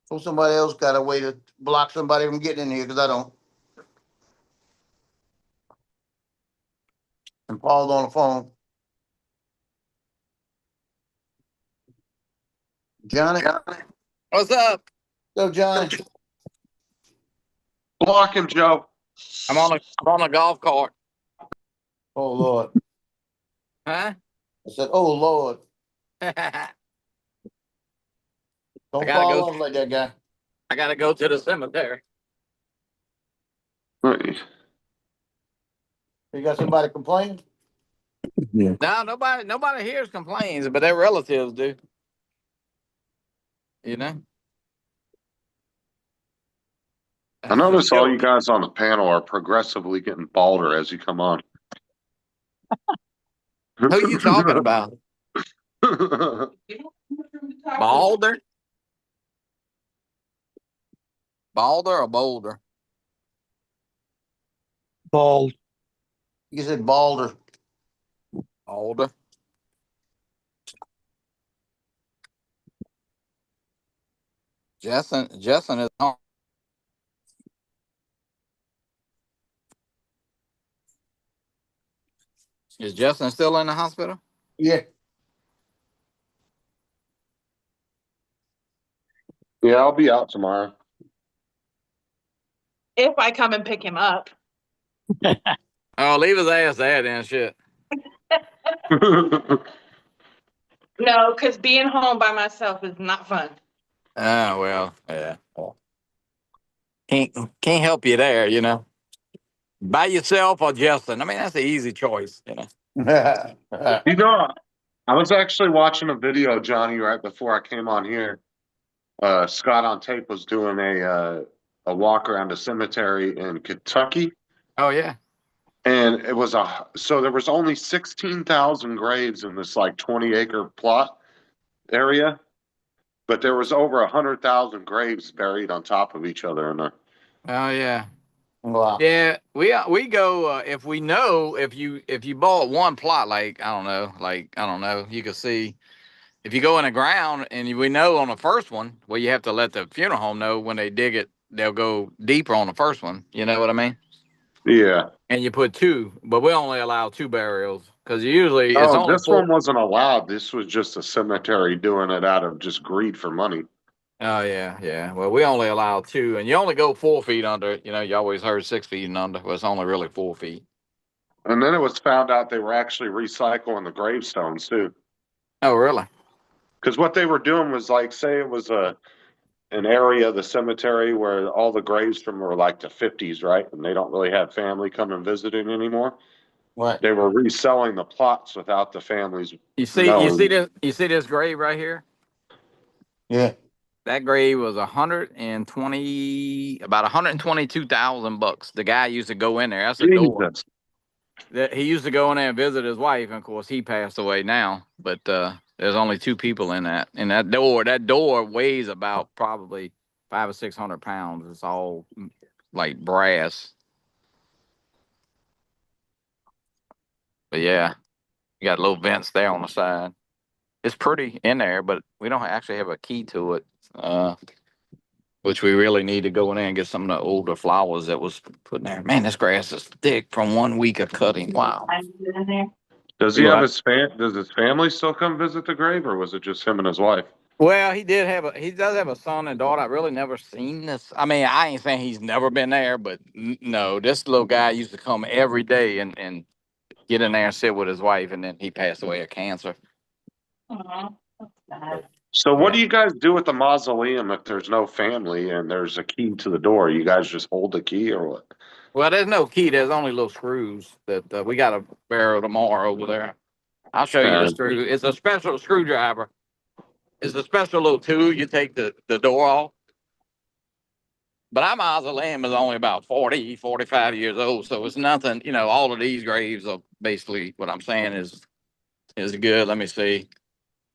So somebody else got a way to block somebody from getting in here because I don't. And Paul's on the phone. Johnny? What's up? Go, Johnny. Block him, Joe. I'm on a golf cart. Oh, Lord. Huh? I said, oh, Lord. I Don't gotta fall go. off like that guy. gotta go to the cemetery. Right. You got somebody complaining? Yeah. No, nobody here complains, but their relatives do. You know. I That's for notice all sure. you guys on the panel are progressively getting balder as you come on. Who you talking about? Balder? Balder or Boulder? Bald. You said Balder. Balder. Justin is on. Is Justin still in the hospital? Yeah. Yeah, I'll be out tomorrow. If I come and pick him up. Oh, leave his ass there then. Shit. No, because being home by myself is not fun. Oh well, yeah. Well, can't help you there. You know, by yourself or Justin. I mean, that's the easy choice. You know. You know, I was actually watching a video, Johnny, right before I came on here. Scott on Tape was doing a walk around a cemetery in Kentucky, Oh yeah. and it was so there was only 16,000 graves in this like 20-acre plot area, but there was over 100,000 graves buried on top of each other in there. Oh yeah. Wow. Yeah, we go if we know if you bought one plot like I don't know you can see if you go in the ground and we know on the first one well you have to let the funeral home know when they dig it they'll go deeper on the first one, you know what I mean, Yeah. and you put two, but we only allow two burials because usually it's Oh, only this four. one wasn't allowed. This was just a cemetery doing it out of just greed for money. Oh yeah, well we only allow two and you only go 4 feet under, you know, you always heard 6 feet and under, well it's only really 4 feet. And then it was found out they were actually recycling the gravestones too. Oh really? Because what they were doing was like, say it was an area of the cemetery where all the graves from were like the 50s, right? And they don't really have family come and visit it anymore. What? They were reselling the plots without the families You see knowing. this grave right here. Yeah. That grave was about $122,000. The guy used to go in there. That's a door. Jesus. He used to go in there and visit his wife, and of course he passed away now. But there's only two people in that door. That door weighs about probably 500 or 600 pounds. It's all like brass. But yeah, you got little vents there on the side. It's pretty in there, but we don't actually have a key to it. Which we really need to go in there and get some of the older flowers that was put in there. Man, this grass is thick from 1 week of cutting. Wow. Does he Do have I? does his family still come visit the grave, or was it just him and his wife? Well, he does have a son and daughter. I've really never seen this. I mean, I ain't saying he's never been there, but no, this little guy used to come every day and get in there and sit with his wife, and then he passed away of cancer. So what Yeah. do you guys do with the mausoleum if there's no family and there's a key to the door? You guys just hold the key or what? Well, there's no key. There's only little screws that we got to borrow tomorrow over there. I'll show you the screw. It's a special screwdriver. It's a special little tool. You take the door off. But our mausoleum is only about 40, 45 years old. So it's nothing, you know, all of these graves are basically what I'm saying is good. Let me see.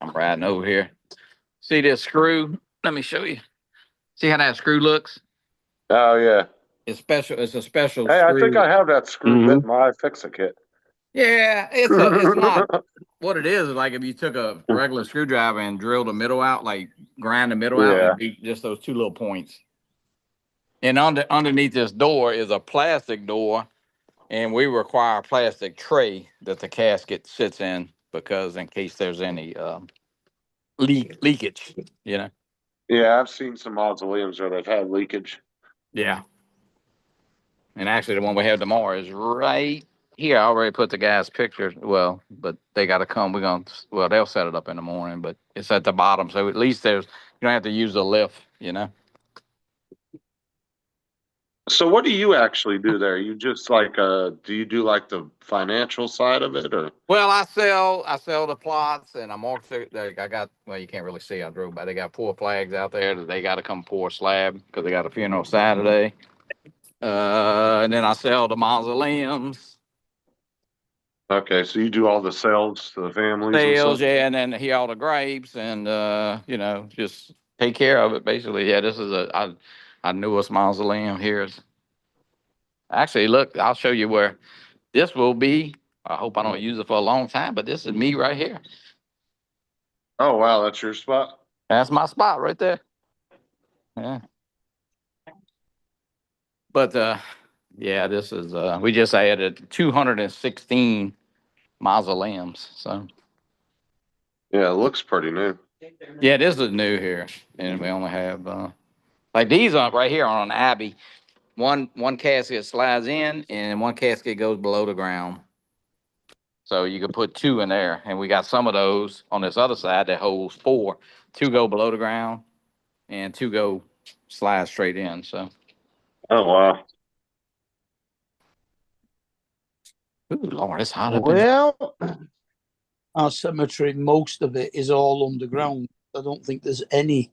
I'm riding over here. See this screw? Let me show you. See how that screw looks? Oh yeah. It's special. It's a special Hey, screw. I think I have that screw bit in my fix-it kit. Yeah, it's not what it is like if you took a regular screwdriver and drilled the middle out, like grind the middle out, Yeah. it'd be just those two little points. And underneath this door is a plastic door, and we require a plastic tray that the casket sits in because in case there's any leakage, you know. Yeah, I've seen some mausoleums where they've had leakage. Yeah. And actually, the one we have tomorrow is right here. I already put the guy's picture. Well, but they got to come. Well, they'll set it up in the morning, but it's at the bottom. So at least you don't have to use the lift, you know. So what do you actually do there? You just like, do you do like the financial side of it or? Well, I sell the plots, and I'm also, like, I got, well, you can't really see, I drove by, they got 4 flags out there that they got to come pour a slab because they got a funeral Saturday. And then I sell the mausoleums, Okay, so you do all the sales to the families and sales, stuff? yeah, and then hear all the grapes, and just take care of it basically. Yeah, this is our newest mausoleum here. Actually, look, I'll show you where this will be. I hope I don't use it for a long time, but this is me right here. Oh, wow, that's your spot? That's my spot right there. Yeah. But yeah, this is we just added 216 mausoleums. So Yeah, it looks pretty new. yeah, this is new here. And we only have like these are right here on an abbey. One casket slides in and one casket goes below the ground. So you could put 2 in there. And we got some of those on this other side that holds 4. 2 go below the ground and 2 go slide straight in. So Oh, wow. ooh, Lord, it's hot up in here. Well, Our cemetery, most of it is all underground. I don't think there's any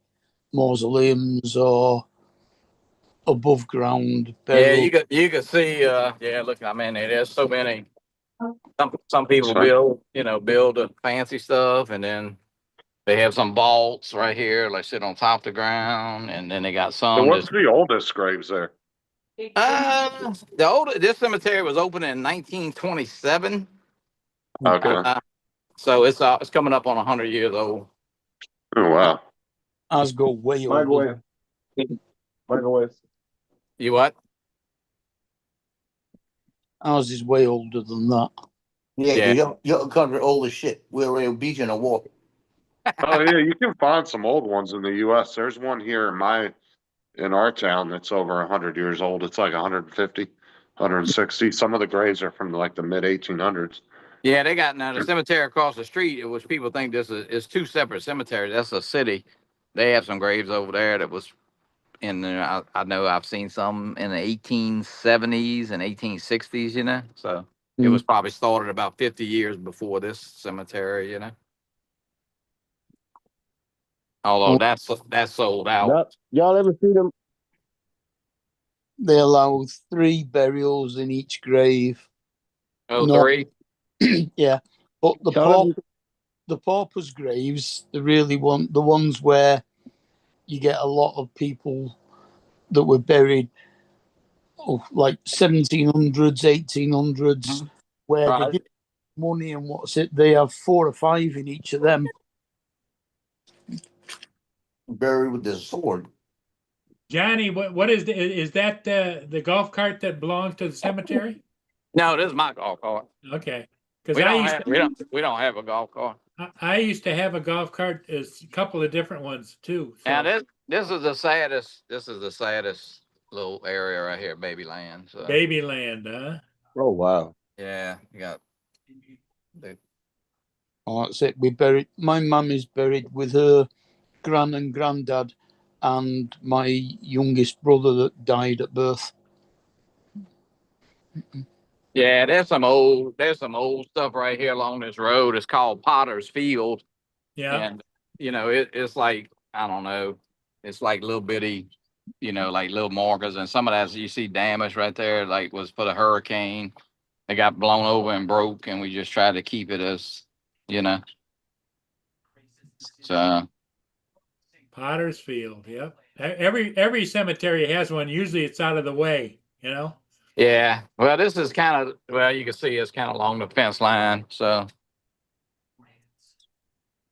mausoleums or above ground Yeah, burial. you could see yeah, look, I mean there's so many. Some That's people fine. build the fancy stuff, and then they have some vaults right here, like sit on top of the ground, and then they got So some what's that's the oldest graves there? this cemetery was opened in 1927. Okay. So it's coming up on 100 years old. Oh, wow. Ours go way over. Microwave. Microwave. You what? Ours is way older than that. Yeah, Yeah. your country old as shit. We're in a beach in a war. Oh, yeah, you can find some old ones in the US. There's one here in our town that's over 100 years old. It's like 150, 160. Some of the graves are from like the mid 1800s. Yeah, they got now the cemetery across the street, which people think this is 2 separate cemeteries. That's a city. They have some graves over there that was in there. I know I've seen some in the 1870s and 1860s, So it was probably started about 50 years before this cemetery, Although that's sold out. y'all ever see them? They allow 3 burials in each grave. Oh, No. 3? Yeah, but Y'all ever- the paupers' graves, the ones where you get a lot of people that were buried, like 1700s, 1800s, where Right. they did money and what's it? They have 4 or 5 in each of them. Buried with his sword. Johnny, what is that the golf cart that belongs to the cemetery? No, this is my golf cart. Okay, because We don't have a golf cart. I used to have a golf cart, a couple of different ones too. So. Now this is the saddest. This is the saddest little area right here, Babyland. So Babyland, huh? Oh, wow. yeah, you got. Oh, that's it. We buried. My mum is buried with her gran and granddad, and my youngest brother that died at birth. Yeah, there's some old stuff right here along this road. It's called Potter's Field. Yeah. And it's like, I don't know, it's like little bitty, like little markers, and some of that you see damage right there, like was for the hurricane. They got blown over and broke, and we just tried to keep it as, So Potter's Field. Yep. Every cemetery has one. Usually it's out of the way, yeah. Well, this is kind of, you can see it's kind of along the fence line. So,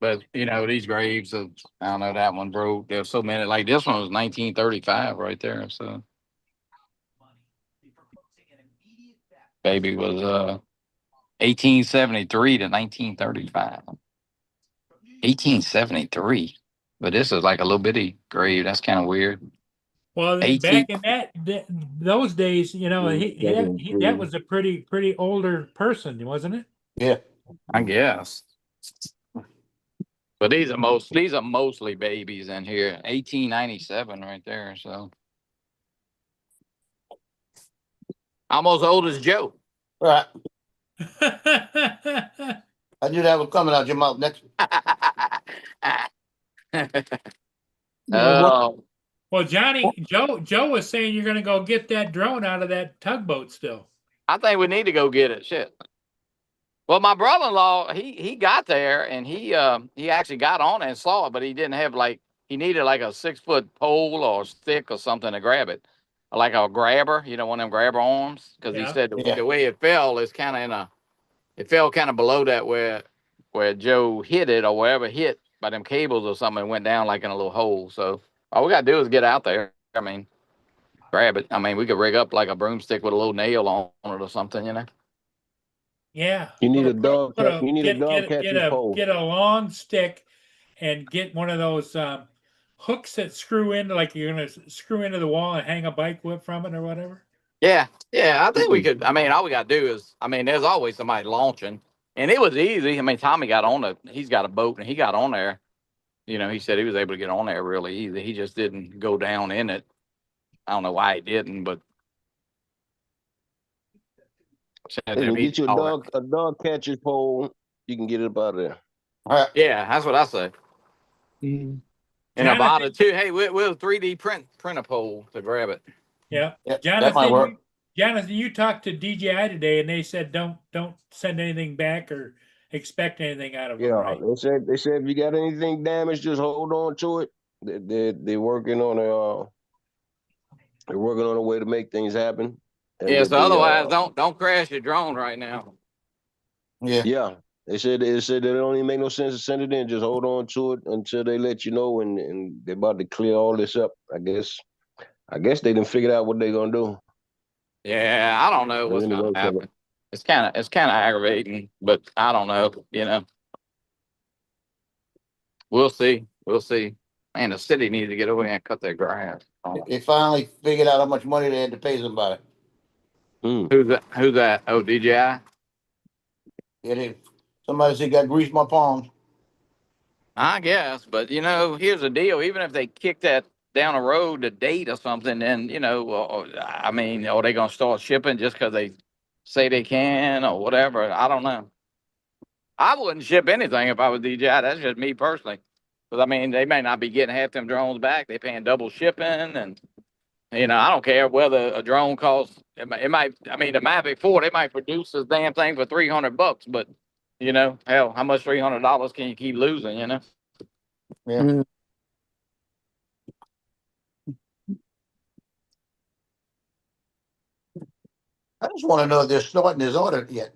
but these graves, I don't know, that one broke. There's so many. Like this one was 1935 right there. So, baby was 1873 to 1935. 1873. But this is like a little bitty grave. That's kind of weird. Well, 18 back in those days, that was a pretty older person, wasn't it? Yeah. I guess. But these are mostly babies in here. 1897 right there. So Almost old as Joe. Right. I knew that was coming out your mouth next. Oh, Well, Joe was saying you're gonna go get that drone out of that tugboat still. I think we need to go get it. Shit. Well, my brother-in-law, he got there and he actually got on it and saw it, but he didn't have he needed like a 6-foot pole or stick or something to grab it, like a grabber, one of them grabber arms, because he Yeah. said Yeah. the way it fell is kind of it fell kind of below that where Joe hit it or wherever hit by them cables or something and went down like in a little hole. So all we gotta do is get out there. I mean, grab it. I mean, we could rig up like a broomstick with a little nail on it or something, Yeah. You need a Put dog. You need a get, dog get, catcher's pole. get a long stick and get one of those hooks that screw into, like you're gonna screw into the wall and hang a bike whip from it or whatever. Yeah, I think we could. I mean, all we got to do is, there's always somebody launching, and it was easy. I mean, Tommy got on it. He's got a boat, and he got on there. He said he was able to get on there really easy. He just didn't go down in it. I don't know why he didn't, but Listen, get you a dog catcher's pole. You can get it up out of there. Yeah, that's what I say. Mm. And about it too. Hey, we'll 3D print a pole to grab it. Yeah. That might work. Jonathan, you talked to DJI today, and they said don't send anything back or expect anything out of them. Yeah, Right? they said if you got anything damaged, just hold on to it. They're working on a way to make things happen. Yeah, so otherwise don't crash your drone right now. Yeah. Yeah. They said it don't even make no sense to send it in. Just hold on to it until they let you know, and they're about to clear all this up. I guess they done figured out what they're gonna do. Yeah, I don't know what's gonna happen. It's kind of aggravating, but I don't know. We'll see. Man, the city needs to get over here and cut their grass. They finally figured out how much money they had to pay somebody. Who's that? Oh, DJI. Yeah, somebody said got grease my palms. I guess, but here's the deal. Even if they kick that down a road to date or something, then are they gonna start shipping just because they say they can or whatever? I don't know. I wouldn't ship anything if I was DJI. That's just me personally, because they may not be getting half them drones back. They paying double shipping, and I don't care whether a drone costs. It might. The Mavic 4, they might produce this damn thing for $300, but hell, how much $300 can you keep losing? Yeah. I just want to know if they're starting this order yet.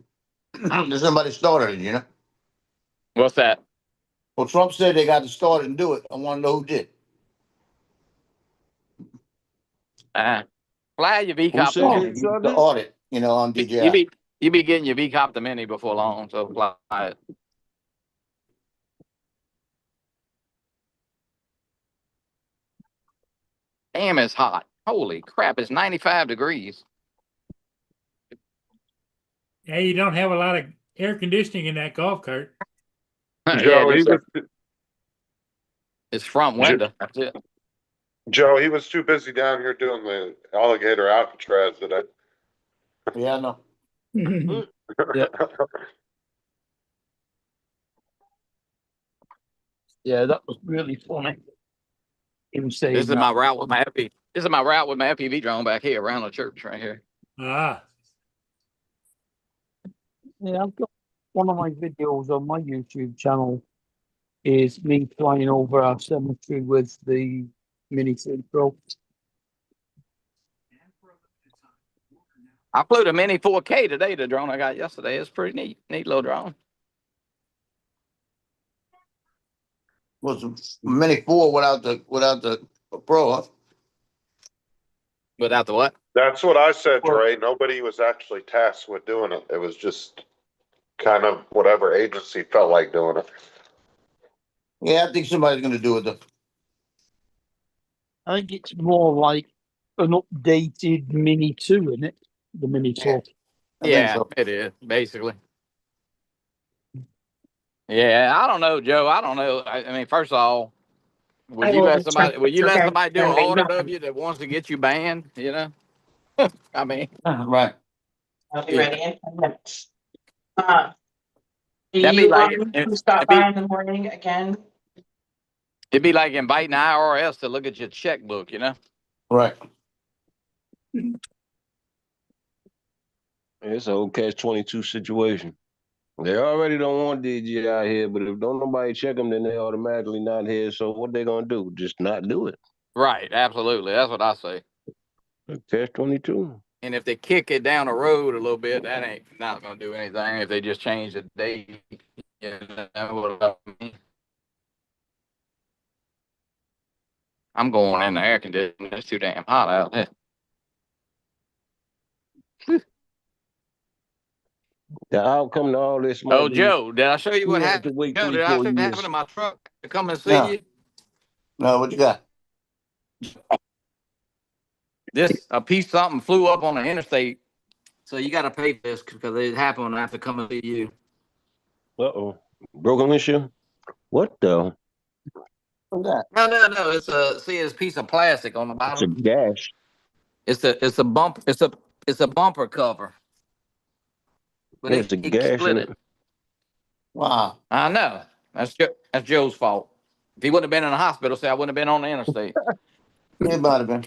Does somebody started it, What's that? Well, Trump said they got to start it and do it. I want to know who did. Fly your Who VCOP. said they started The it? audit, on DJI. You be getting your VCOP the Mini before long, so fly it. Damn, it's hot. Holy crap, it's 95 degrees. Yeah, you don't have a lot of air conditioning in that golf cart. Joe, it's front window. That's it. Joe, he was too busy down here doing the alligator Alcatraz today. Yeah, I know. Yeah, that was really funny. Him saying This is my route with my FPV drone back here around the church right here. Ah. Yeah, I've got one of my videos on my YouTube channel is me flying over our cemetery with the Mini 3 Pro. I flew the Mini 4K today, the drone I got yesterday. It's pretty neat little drone. Was a Mini 4 without the Pro, huh? Without the what? That's what I said, Dre. Nobody was actually tasked with doing it. It was just kind of whatever agency felt like doing it. Yeah, I think somebody's going to do it, though. I think it's more like an updated Mini 2, isn't it? The Mini 4. Yeah, it is, basically. Yeah, I don't know, Joe. I don't know. First of all, would you let somebody do an audit of you that wants to get you banned? Right. I'll be Yeah. ready in 10 minutes. Do That'd be you like want me to stop by in the morning again? it'd be like inviting the IRS to look at your checkbook, you know? Right. It's a whole catch-22 situation. They already don't want DG out here, but if don't nobody check them, then they automatically not here. So what they gonna do? Just not do it. Right, absolutely. That's what I say. Catch-22. And if they kick it down the road a little bit, that ain't not gonna do anything. If they just change the date, you know what I mean? I'm going in the air conditioning. It's too damn hot out there. The outcome to all this might Oh, be Joe, did I show you what we have to happened? wait Joe, 3, did I 4 show you what years. happened to my truck to come and see No. you? No, what you got? This a piece of something flew up on the interstate, so you got to pay for this because it happened when I have to come and see you. Uh-oh. Broken windshield? What the? What's that? No. It's a piece of plastic on the It's a bottom. gash. It's a bumper cover. But There's a it gash split in it. it. Wow. I know. That's Joe's fault. If he wouldn't have been in the hospital, say I wouldn't have been on the interstate. It might have been.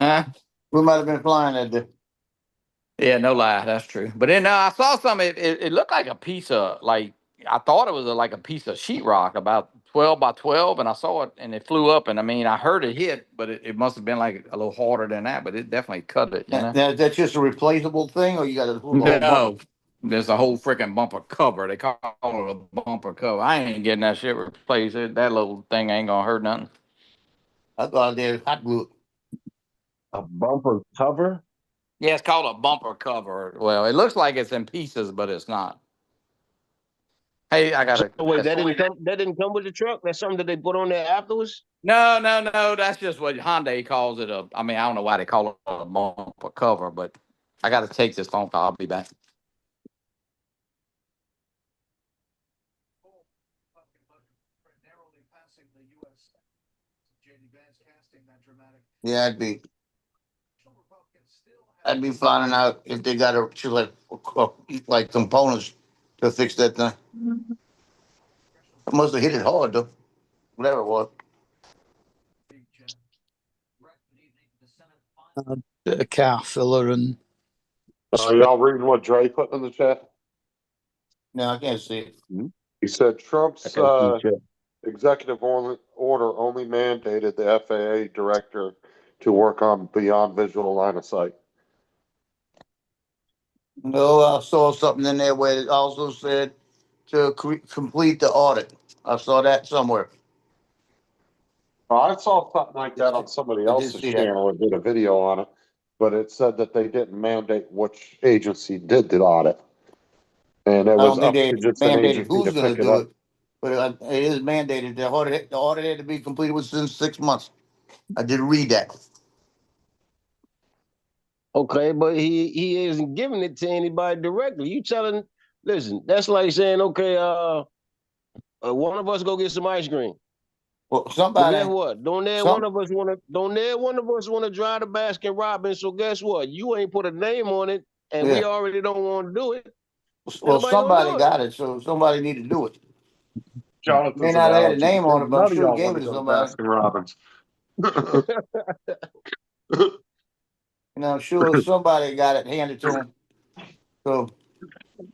Huh? We might have been flying that day. Yeah, no lie, that's true. But then I saw something. It looked like a piece of like I thought it was like a piece of sheetrock about 12 by 12, and I saw it and it flew up. And I mean, I heard it hit, but it must have been like a little harder than that. But it definitely cut it. You know? Now, that's just a replaceable thing, or you got a whole bumper? No, there's a whole freaking bumper cover. They call it a bumper cover. I ain't getting that shit replaced. That little thing ain't gonna hurt nothing. I thought they hot glue. A bumper cover? Yeah, it's called a bumper cover. Well, it looks like it's in pieces, but it's not. Hey, I got So, to wait, that didn't come with the truck? That's something that they put on there afterwards? No. That's just what Hyundai calls it. I mean, I don't know why they call it a bumper cover, but I got to take this phone call. I'll be back. Yeah, I'd be finding out if they got like components to fix that thing. It must have hit it hard though, whatever it was. Bit of car filler and Are y'all reading what Dre put in the chat? No, I can't see it. He said Trump's I gotta see check. executive order only mandated the FAA director to work on beyond visual line of sight. No, I saw something in there where it also said to complete the audit. I saw that somewhere. I saw something like that on somebody I did else's see that. channel and did a video on it, but it said that they didn't mandate which agency did the audit. And it I was don't up think to they just an mandated agency who's to gonna pick it do up. it, but it is mandated. The audit had to be completed within 6 months. I did read that. Okay, but he isn't giving it to anybody directly. You telling, listen, that's like saying, okay, one of us go get some ice cream. Well, But somebody. guess what? Don't there one of us wanna drive the Baskin Robbins. So guess what? You ain't put a name on it, and we Yeah. already don't want to do it. Well, Nobody gonna somebody do it. got it, so somebody need to do it. Jonathan's May not have had a analogy, name on it, but none I'm of sure y'all he gave want it to to go to somebody. Baskin Robbins. You know, I'm sure somebody got it handed to him. So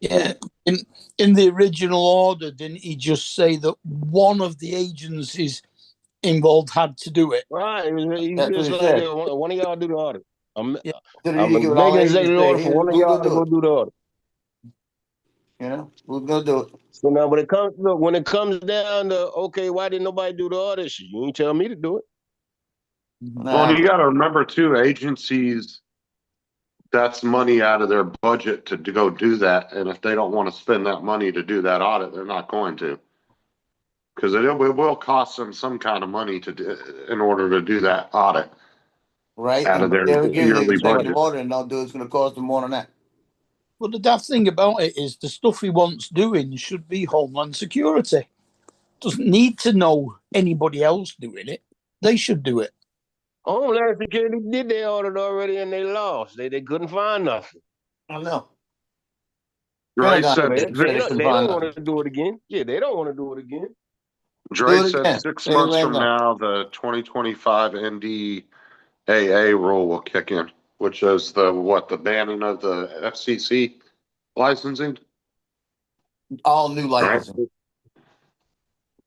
yeah. In the original order, didn't he just say that one of the agencies involved had to do it? Right. He that's what just he like, said. yeah, one of y'all do the audit. I'm Yeah. So they I'm need to give it all making an agencies. executive order for one of Who's y'all gonna to do go it? do the audit. You know, who's gonna do it? So now when it comes down to, okay, why didn't nobody do the audit? You ain't tell me to do it. Well, you got to remember too, agencies, that's money out of their budget to go do that. And if they don't want to spend that money to do that audit, they're not going to. Because it will cost them some kind of money in order to do that audit Right? out of their They'll give you the yearly executive budget. order and they'll do it. It's gonna cost them more than that. But the daft thing about it is the stuff he wants doing should be Homeland Security. Doesn't need to know anybody else doing it. They should do it. Homeland Security did their audit already and they lost. They couldn't find nothing. I don't know. Dre Pentagon said, They, said they they don't couldn't they find don't nothing. want to do it again. Yeah, they don't want to do it again. Dre Do it said again. 6 Say it months right from now. now, the 2025 NDAA rule will kick in, which is the banning of the FCC licensing, All new right? licensing.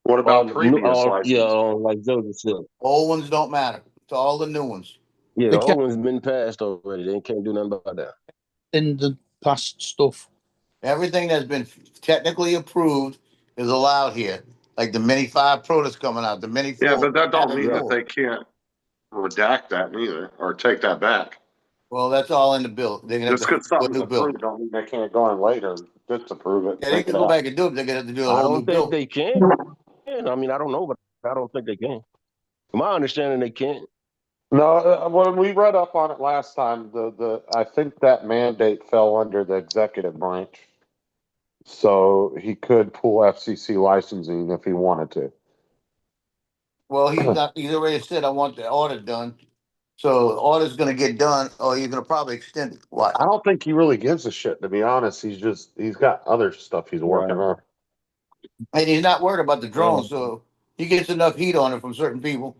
What about previous Yeah, license? like Joseph said. Old ones don't matter. It's all the new ones. Yeah, They the old can't one's been passed already. They can't do nothing about that. in the past stuff. Everything that's been technically approved is allowed here. Like the Mini 5 Pro that's coming out, the Mini 4. Yeah, but that don't Rapid mean that 4. they can't redact that neither, or take that back. Well, that's all in the bill. They're gonna have Just to because do a something's new bill. approved don't mean they can't go in later and disapprove it. Yeah, they Take can it go out. back and do it. They're gonna have to do a I whole new don't think bill. they can. I mean, I don't know, but I don't think they can. From my understanding, they can't. No, when we read up on it last time, I think that mandate fell under the executive branch. So he could pull FCC licensing if he wanted to. Well, he's already said, I want the audit done. So the audit's gonna get done, or he's gonna probably extend it. Why? I don't think he really gives a shit, to be honest. He's got other stuff he's working on. And he's not worried about the drone, Well, so he gets enough heat on it from certain people.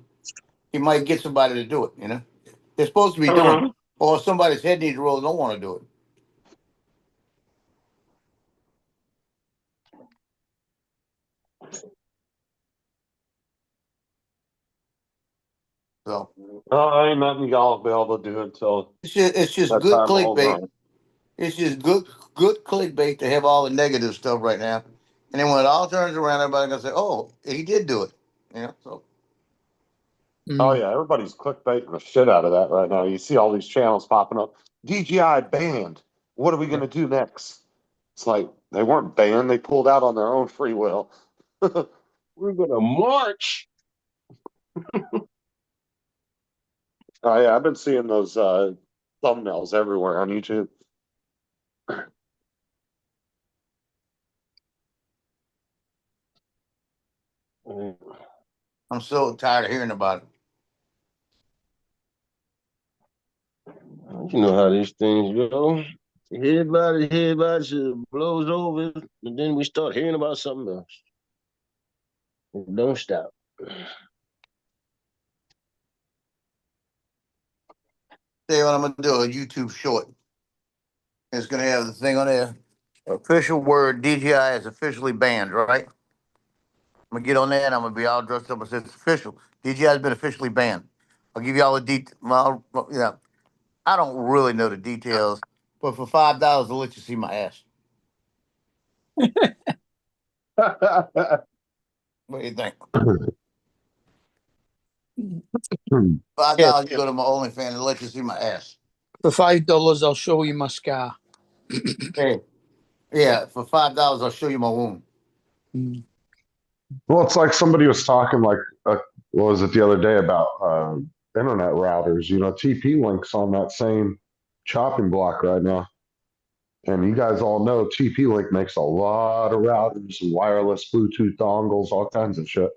He might get somebody to do it, you know? They're supposed to be doing it. Or if somebody's head needs to roll, don't want to do it. So Ain't nothing y'all be able to do until it's just that good time rolls clickbait. around. It's just good clickbait to have all the negative stuff right now. And then when it all turns around, everybody's gonna say, oh, he did do it. You know, so Oh yeah, everybody's clickbaiting the shit out of that right now. You see all these channels popping up. DJI banned. What are we gonna do next? It's like they weren't banned; they pulled out on their own free will. we're gonna march. Oh yeah, I've been seeing those thumbnails everywhere on YouTube. I'm so tired of hearing about it. You know how these things go. Everybody shit blows over, and then we start hearing about something else. It don't stop. Tell you what I'm gonna do, a YouTube short. It's gonna have the thing on there. Official word, DJI is officially banned, right? I'm gonna get on there and I'm gonna be all dressed up and say it's official. DJI has been officially banned. I'll give you all the details. Well, you know, I don't really know the details, but for $5, I'll let you see my ass. What do you think? $5, you go to my OnlyFans and let you see my ass. For $5, I'll show you my scar. Hey, yeah, for $5, I'll show you my wound. Well, it's like somebody was talking like, what was it the other day about internet routers? You know, TP-Link's on that same chopping block right now. And you guys all know TP-Link makes a lot of routers and wireless Bluetooth dongles, all kinds of shit.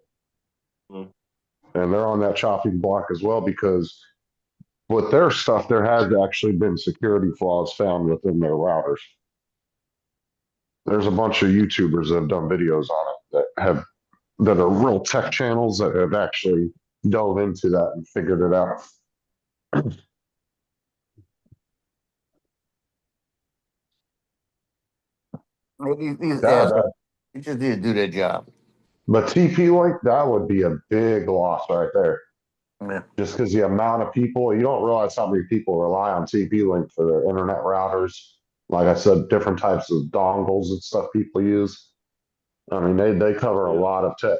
Mm. And they're on that chopping block as well because with their stuff, there has actually been security flaws found within their routers. There's a bunch of YouTubers that have done videos on it that are real tech channels that have actually dove into that and figured it out. These Yeah, assholes, you just need to do their job. but TP-Link, that would be a big loss right there. Yeah. Just because the amount of people, you don't realize how many people rely on TP-Link for their internet routers. Like I said, different types of dongles and stuff people use. I mean, they cover a lot of tech.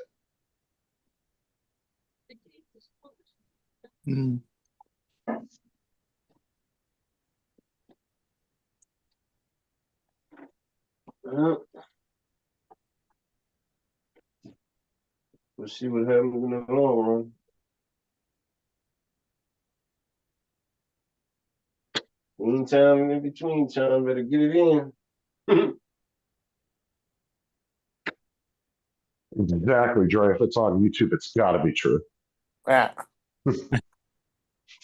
Mm. We'll see what happens in the long run. Meantime, in between time, better get it in. Exactly, Dre. If it's on YouTube, it's got to be true. Yeah. That's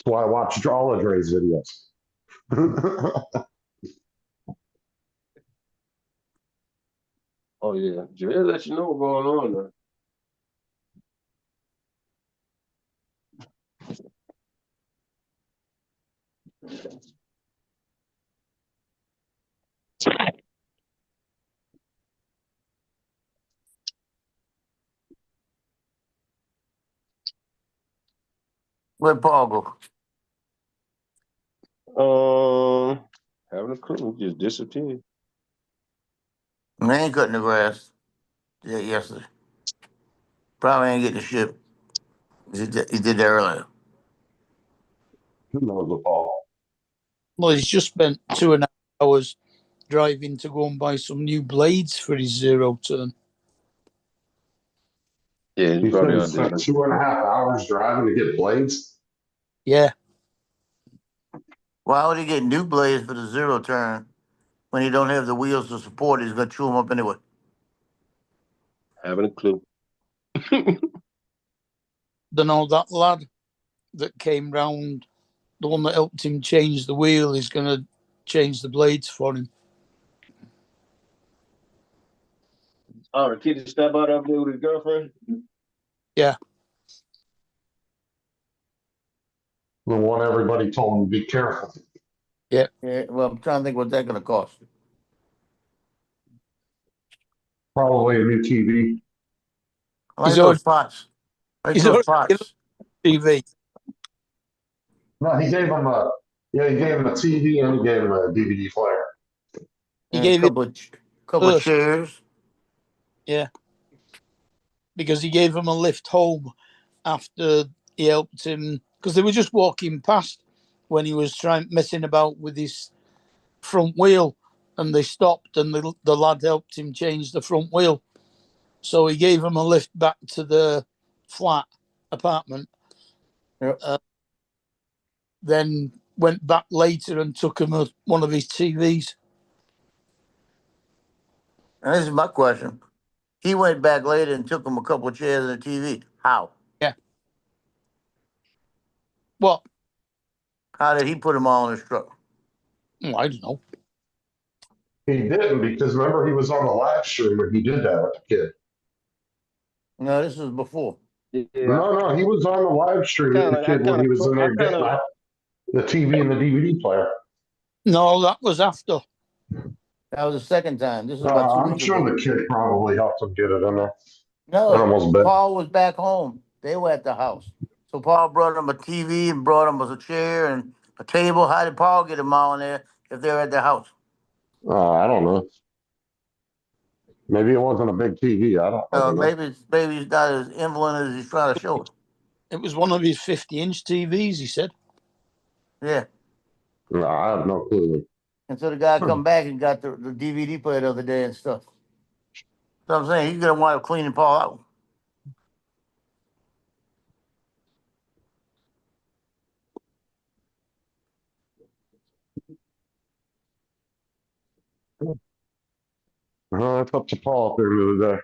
why I watch all of Dre's videos. Oh yeah, Jay let you know what's going on now. Where'd Paul go? Having a clue, just disappeared. They ain't cutting the grass. Yeah, yesterday. Probably ain't getting the ship. He did that earlier. Who knows the ball? Well, he's just spent 2.5 hours driving to go and buy some new blades for his zero turn. Yeah, he's He said probably he on spent Disney. 2.5 hours driving to get blades. Yeah, Why would he get new blades for the zero turn when he don't have the wheels to support it? He's gonna chew them up anyway. Having a clue. don't know, that lad that came round, the one that helped him change the wheel, is going to change the blades for him. Oh, the kid just step out up there with his girlfriend? Yeah. The one everybody told him to be careful. Yeah, well, I'm trying to think what that's gonna cost. Probably a new TV. I like He's those already, pots. I like he's those already given pots. TV. No, he gave him a TV and he gave him a DVD player. He And a gave it couple of first, chairs. yeah, because he gave him a lift home after he helped him, because they were just walking past when he was messing about with his front wheel, and they stopped, and the lad helped him change the front wheel. So he gave him a lift back to the flat apartment. Yep. Then went back later and took him one of his TVs. And this is my question. He went back later and took him a couple of chairs and a TV. How? Yeah. What? How did he put them all in his truck? I don't know. He didn't because remember he was on the live stream when he did that with the kid. No, this was before. Yeah, No, he was on the live stream with the kid when he was in there getting the TV and the DVD player. No, that was after. That was the second time. This was about 2 I'm weeks sure ago. the kid probably helped him get it in there. I No, almost bet. Paul was back home. They were at the house. So Paul brought him a TV and brought him a chair and a table. How did Paul get them all in there if they were at the house? I don't know. Maybe it wasn't a big TV. I don't know. Maybe he's not as indolent as he's trying to show. It was one of his 50-inch TVs, he said. Yeah. No, I have no clue. And so the guy come back and got the DVD player the other day and stuff. So I'm saying he's gonna wind up cleaning Paul out. It's up to Paul at the end of the day.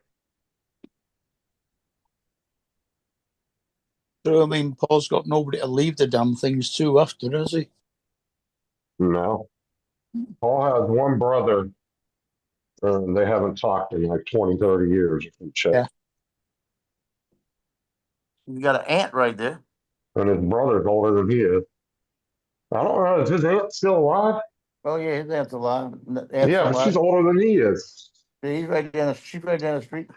So, I mean, Paul's got nobody to leave the damn things to after, has he? No. Paul has one brother. They haven't talked in like 20, 30 years. Yeah. You got an aunt right there. And his brother's older than he is. I don't know. Is his aunt still alive? Oh yeah, his aunt's alive. Yeah, but she's older than he is. She's right down the street.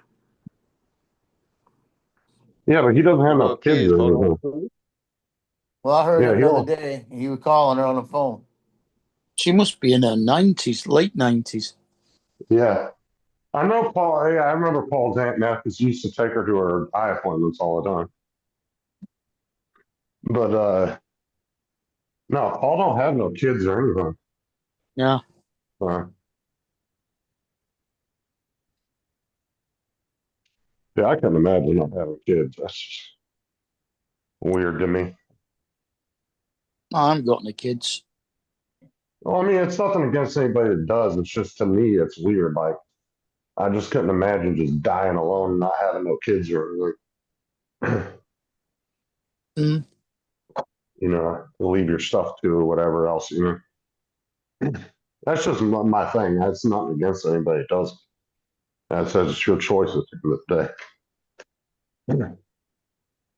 Yeah, but he doesn't have no kids or anything. Well, I heard Yeah, him the other day. He was calling her on the phone. She must be in her 90s, late 90s. Yeah. I know Paul. Yeah, I remember Paul's aunt Mathis used to take her to her eye appointments all the time. But no, Paul don't have no kids or anything. Yeah. Yeah, I can imagine not having kids. That's just weird to me. I haven't got any kids. Well, I mean, it's nothing against anybody that does. It's just to me, it's weird. Like, I just couldn't imagine just dying alone, and not having no kids or anything. Mm. You know, leave your stuff to or whatever else. You know, that's just my thing. That's nothing against anybody that does. That says it's your choice at the end of the day.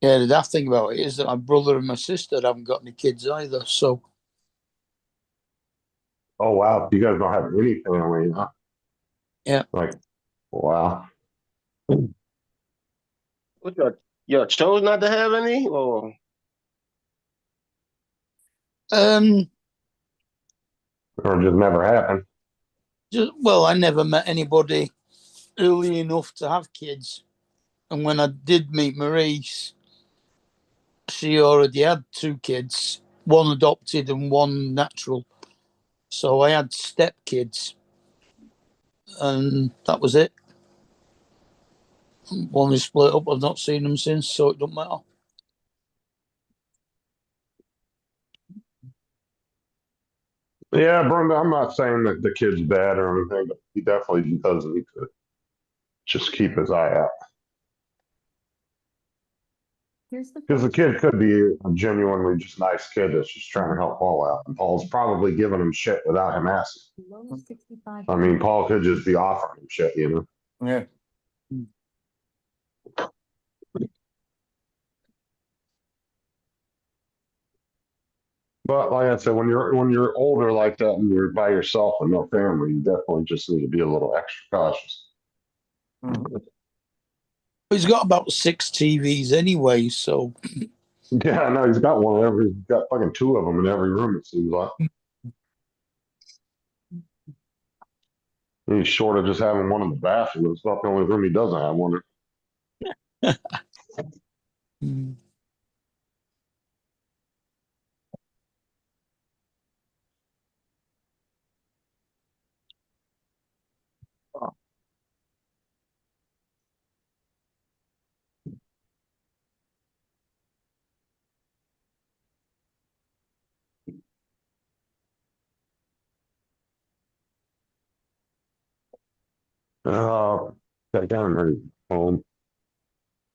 Yeah, the daft thing about it is that my brother and my sister haven't got any kids either. So Oh wow, you guys don't have any family, huh? yeah. Like, wow. What y'all chose not to have any, or Um, Or just never happened. well, I never met anybody early enough to have kids, and when I did meet Maurice, she already had 2 kids, one adopted and one natural. So I had step kids, and that was it. When we split up, I've not seen them since, so it don't matter. Yeah, Brenda, I'm not saying that the kid's bad or anything, but he definitely does need to just keep his eye out. Because the kid could be a genuinely just nice kid that's just trying to help Paul out. And Paul's probably giving him shit without him asking. I mean, Paul could just be offering him shit, you know? Yeah. But like I said, when you're older like that and you're by yourself and no family, you definitely just need to be a little extra cautious. He's got about 6 TVs anyway, so Yeah, I know he's got one in every. He's got fucking 2 of them in every room. It seems like he's short of just having one in the bathroom. It's not the only room he doesn't have one in. Got down ready home.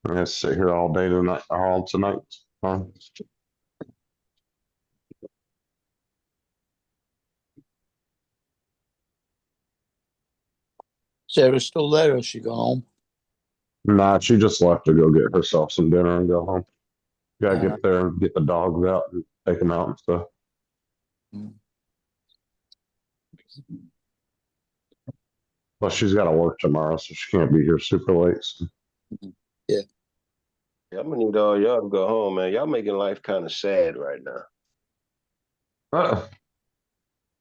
I'm gonna sit here all day tonight, all tonight. Huh? Sarah's still there, or has she gone home? Nah, she just left to go get herself some dinner and go home. Gotta get there and get the dogs out and take them out and stuff. Plus, she's got to work tomorrow, so she can't be here super late. So. Yeah. Yeah, I'm gonna need all y'all to go home, man. Y'all making life kind of sad right now.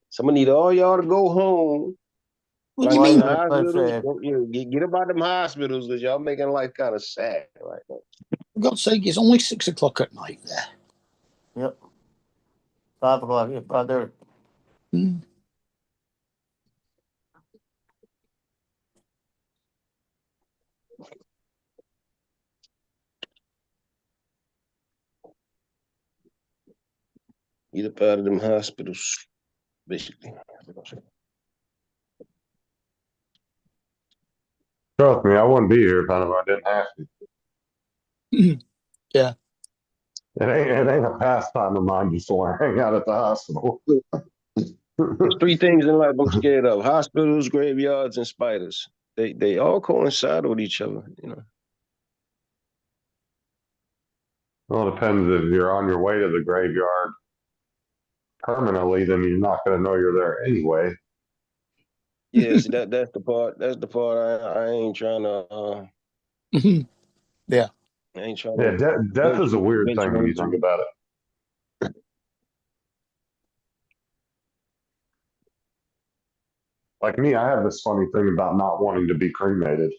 So I'm gonna need all y'all to go home. What Like do you in mean? the hospitals, get about them hospitals because y'all making life kind of sad right now. For God's sake, it's only 6 o'clock at night there. Yep. 5 o'clock. Yeah, 5:30. Get up out of them hospitals, basically. Trust me, I wouldn't be here if I didn't have to. Yeah. It ain't a pastime of mine just to hang out at the hospital. There's 3 things in life I'm scared of: hospitals, graveyards, and spiders. They all coincide with each other, you know. Well, it depends if you're on your way to the graveyard permanently, then you're not going to know you're there anyway. Yeah, see that's the part. That's the part I ain't trying to. Yeah. I ain't trying Yeah, to. death is a weird thing when you into. think about it. Like me, I have this funny thing about not wanting to be cremated.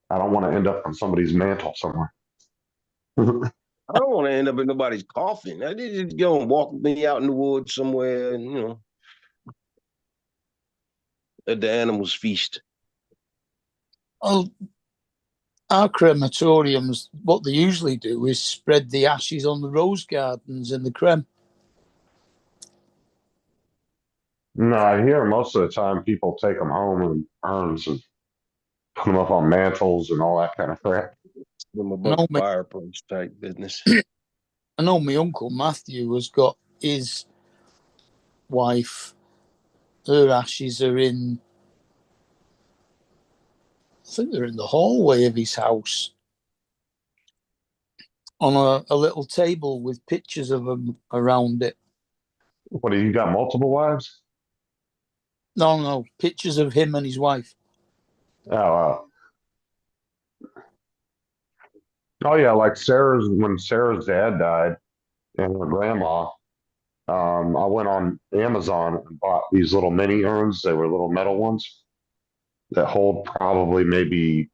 I don't want to end up on somebody's mantle somewhere. I don't want to end up in nobody's coffin. I just go and walk me out in the woods somewhere, and you know, at the animals feast. Well, our crematoriums, what they usually do is spread the ashes on the rose gardens in the crem. No, I hear most of the time people take them home in urns and put them up on mantles and all that kind of crap. Them above fireplace type business. I know my uncle Matthew has got his wife, her ashes are in think they're in the hallway of his house on a little table with pictures of them around it. What do you got? Multiple wives? No, pictures of him and his wife. Oh, oh yeah, like when Sarah's dad died and her grandma. I went on Amazon and bought these little mini urns. They were little metal ones that hold probably maybe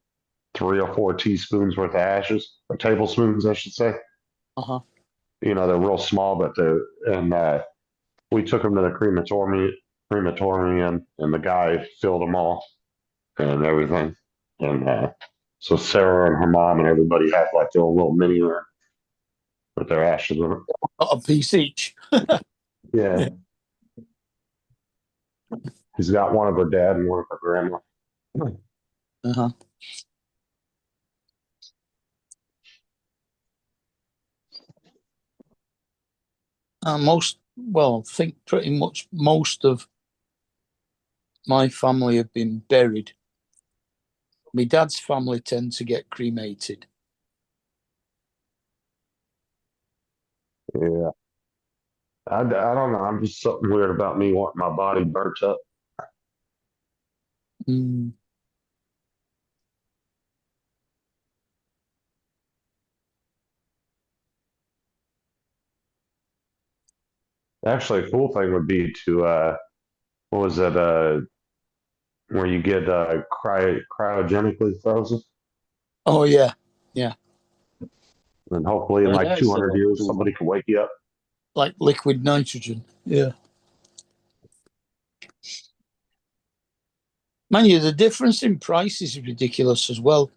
3 or 4 teaspoons worth of ashes, or tablespoons, I should say. Uh-huh. You know, they're real small, but we took them to the crematorium, and the guy filled them all and everything. And so Sarah and her mom and everybody had like their own little mini urn with their ashes in it. A piece each. Yeah. He's got one of her dad and one of her grandma. Uh-huh. I think pretty much most of my family have been buried. My dad's family tend to get cremated. Yeah. I don't know. I'm just something weird about me wanting my body burnt up. Mm. Actually, a cool thing would be to what was it? Where you get cryogenically frozen, Oh yeah, yeah. and hopefully in Oh, like yeah, 200 years somebody can wake you up. like liquid nitrogen. Yeah. Man, you, the difference in price is ridiculous as well.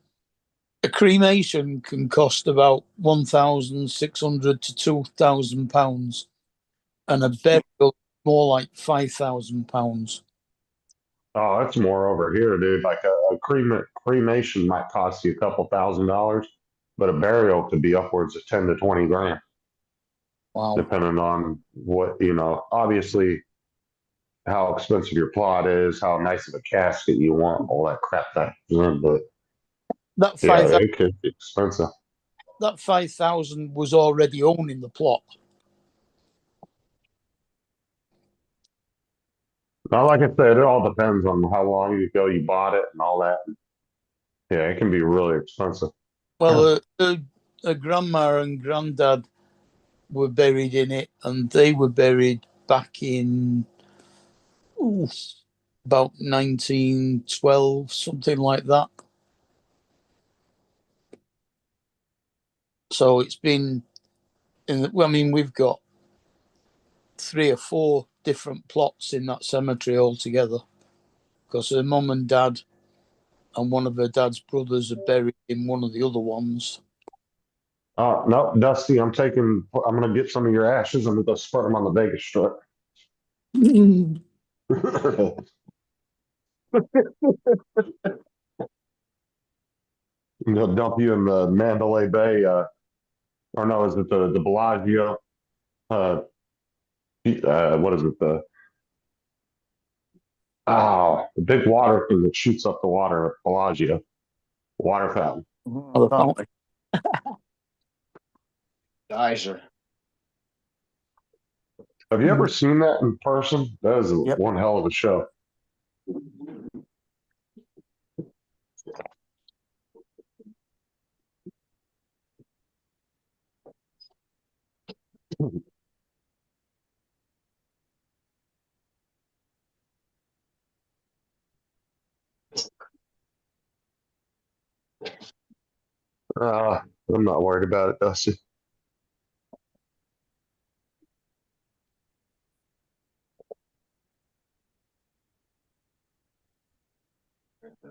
A cremation can cost about £1,600 to £2,000, and a burial more like £5,000. Oh, that's more over here, dude. Like a cremation might cost you a couple $1,000, but a burial could be upwards of 10 to 20 grand, Wow. depending on what, you know, obviously how expensive your plot is, how nice of a casket you want, all that crap that but That yeah, 5,000 it could be expensive. that 5,000 was already owning the plot. Now, like I said, it all depends on how long ago you bought it and all that. Yeah, it can be really expensive. Well, her grandma and granddad were buried in it, and they were buried back in about 1912, something like that. So it's been I mean, we've got 3 or 4 different plots in that cemetery altogether, because her mum and dad and one of her dad's brothers are buried in one of the other ones. No, Dusty, I'm gonna get some of your ashes. I'm gonna go spread them on the Vegas Strip. They'll dump you in the Mandalay Bay, or no, is it the Bellagio? Uh, what is it? The big water thing that shoots up the water at Bellagio, water fountain. Oh, the fountain. Geyser. Have you ever seen that in person? That is Yep. one hell of a show. I'm not worried about it, Dusty.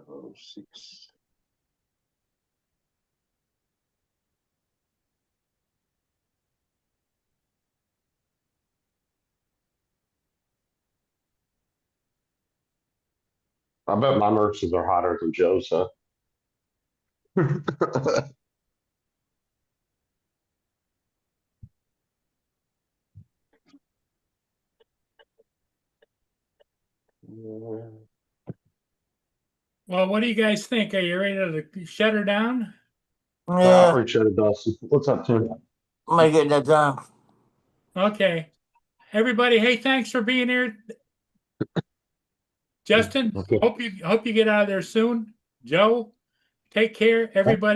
Oh, 6. I bet my nurses are hotter than Joe's, huh? Well, what do you guys think? Are you ready to shut her down? I Yeah, appreciate it, Dusty. What's up, Tim? make it that time. Okay. Everybody, hey, thanks for being here. Justin, Okay. hope you get out of there soon. Joe, take care. Everybody.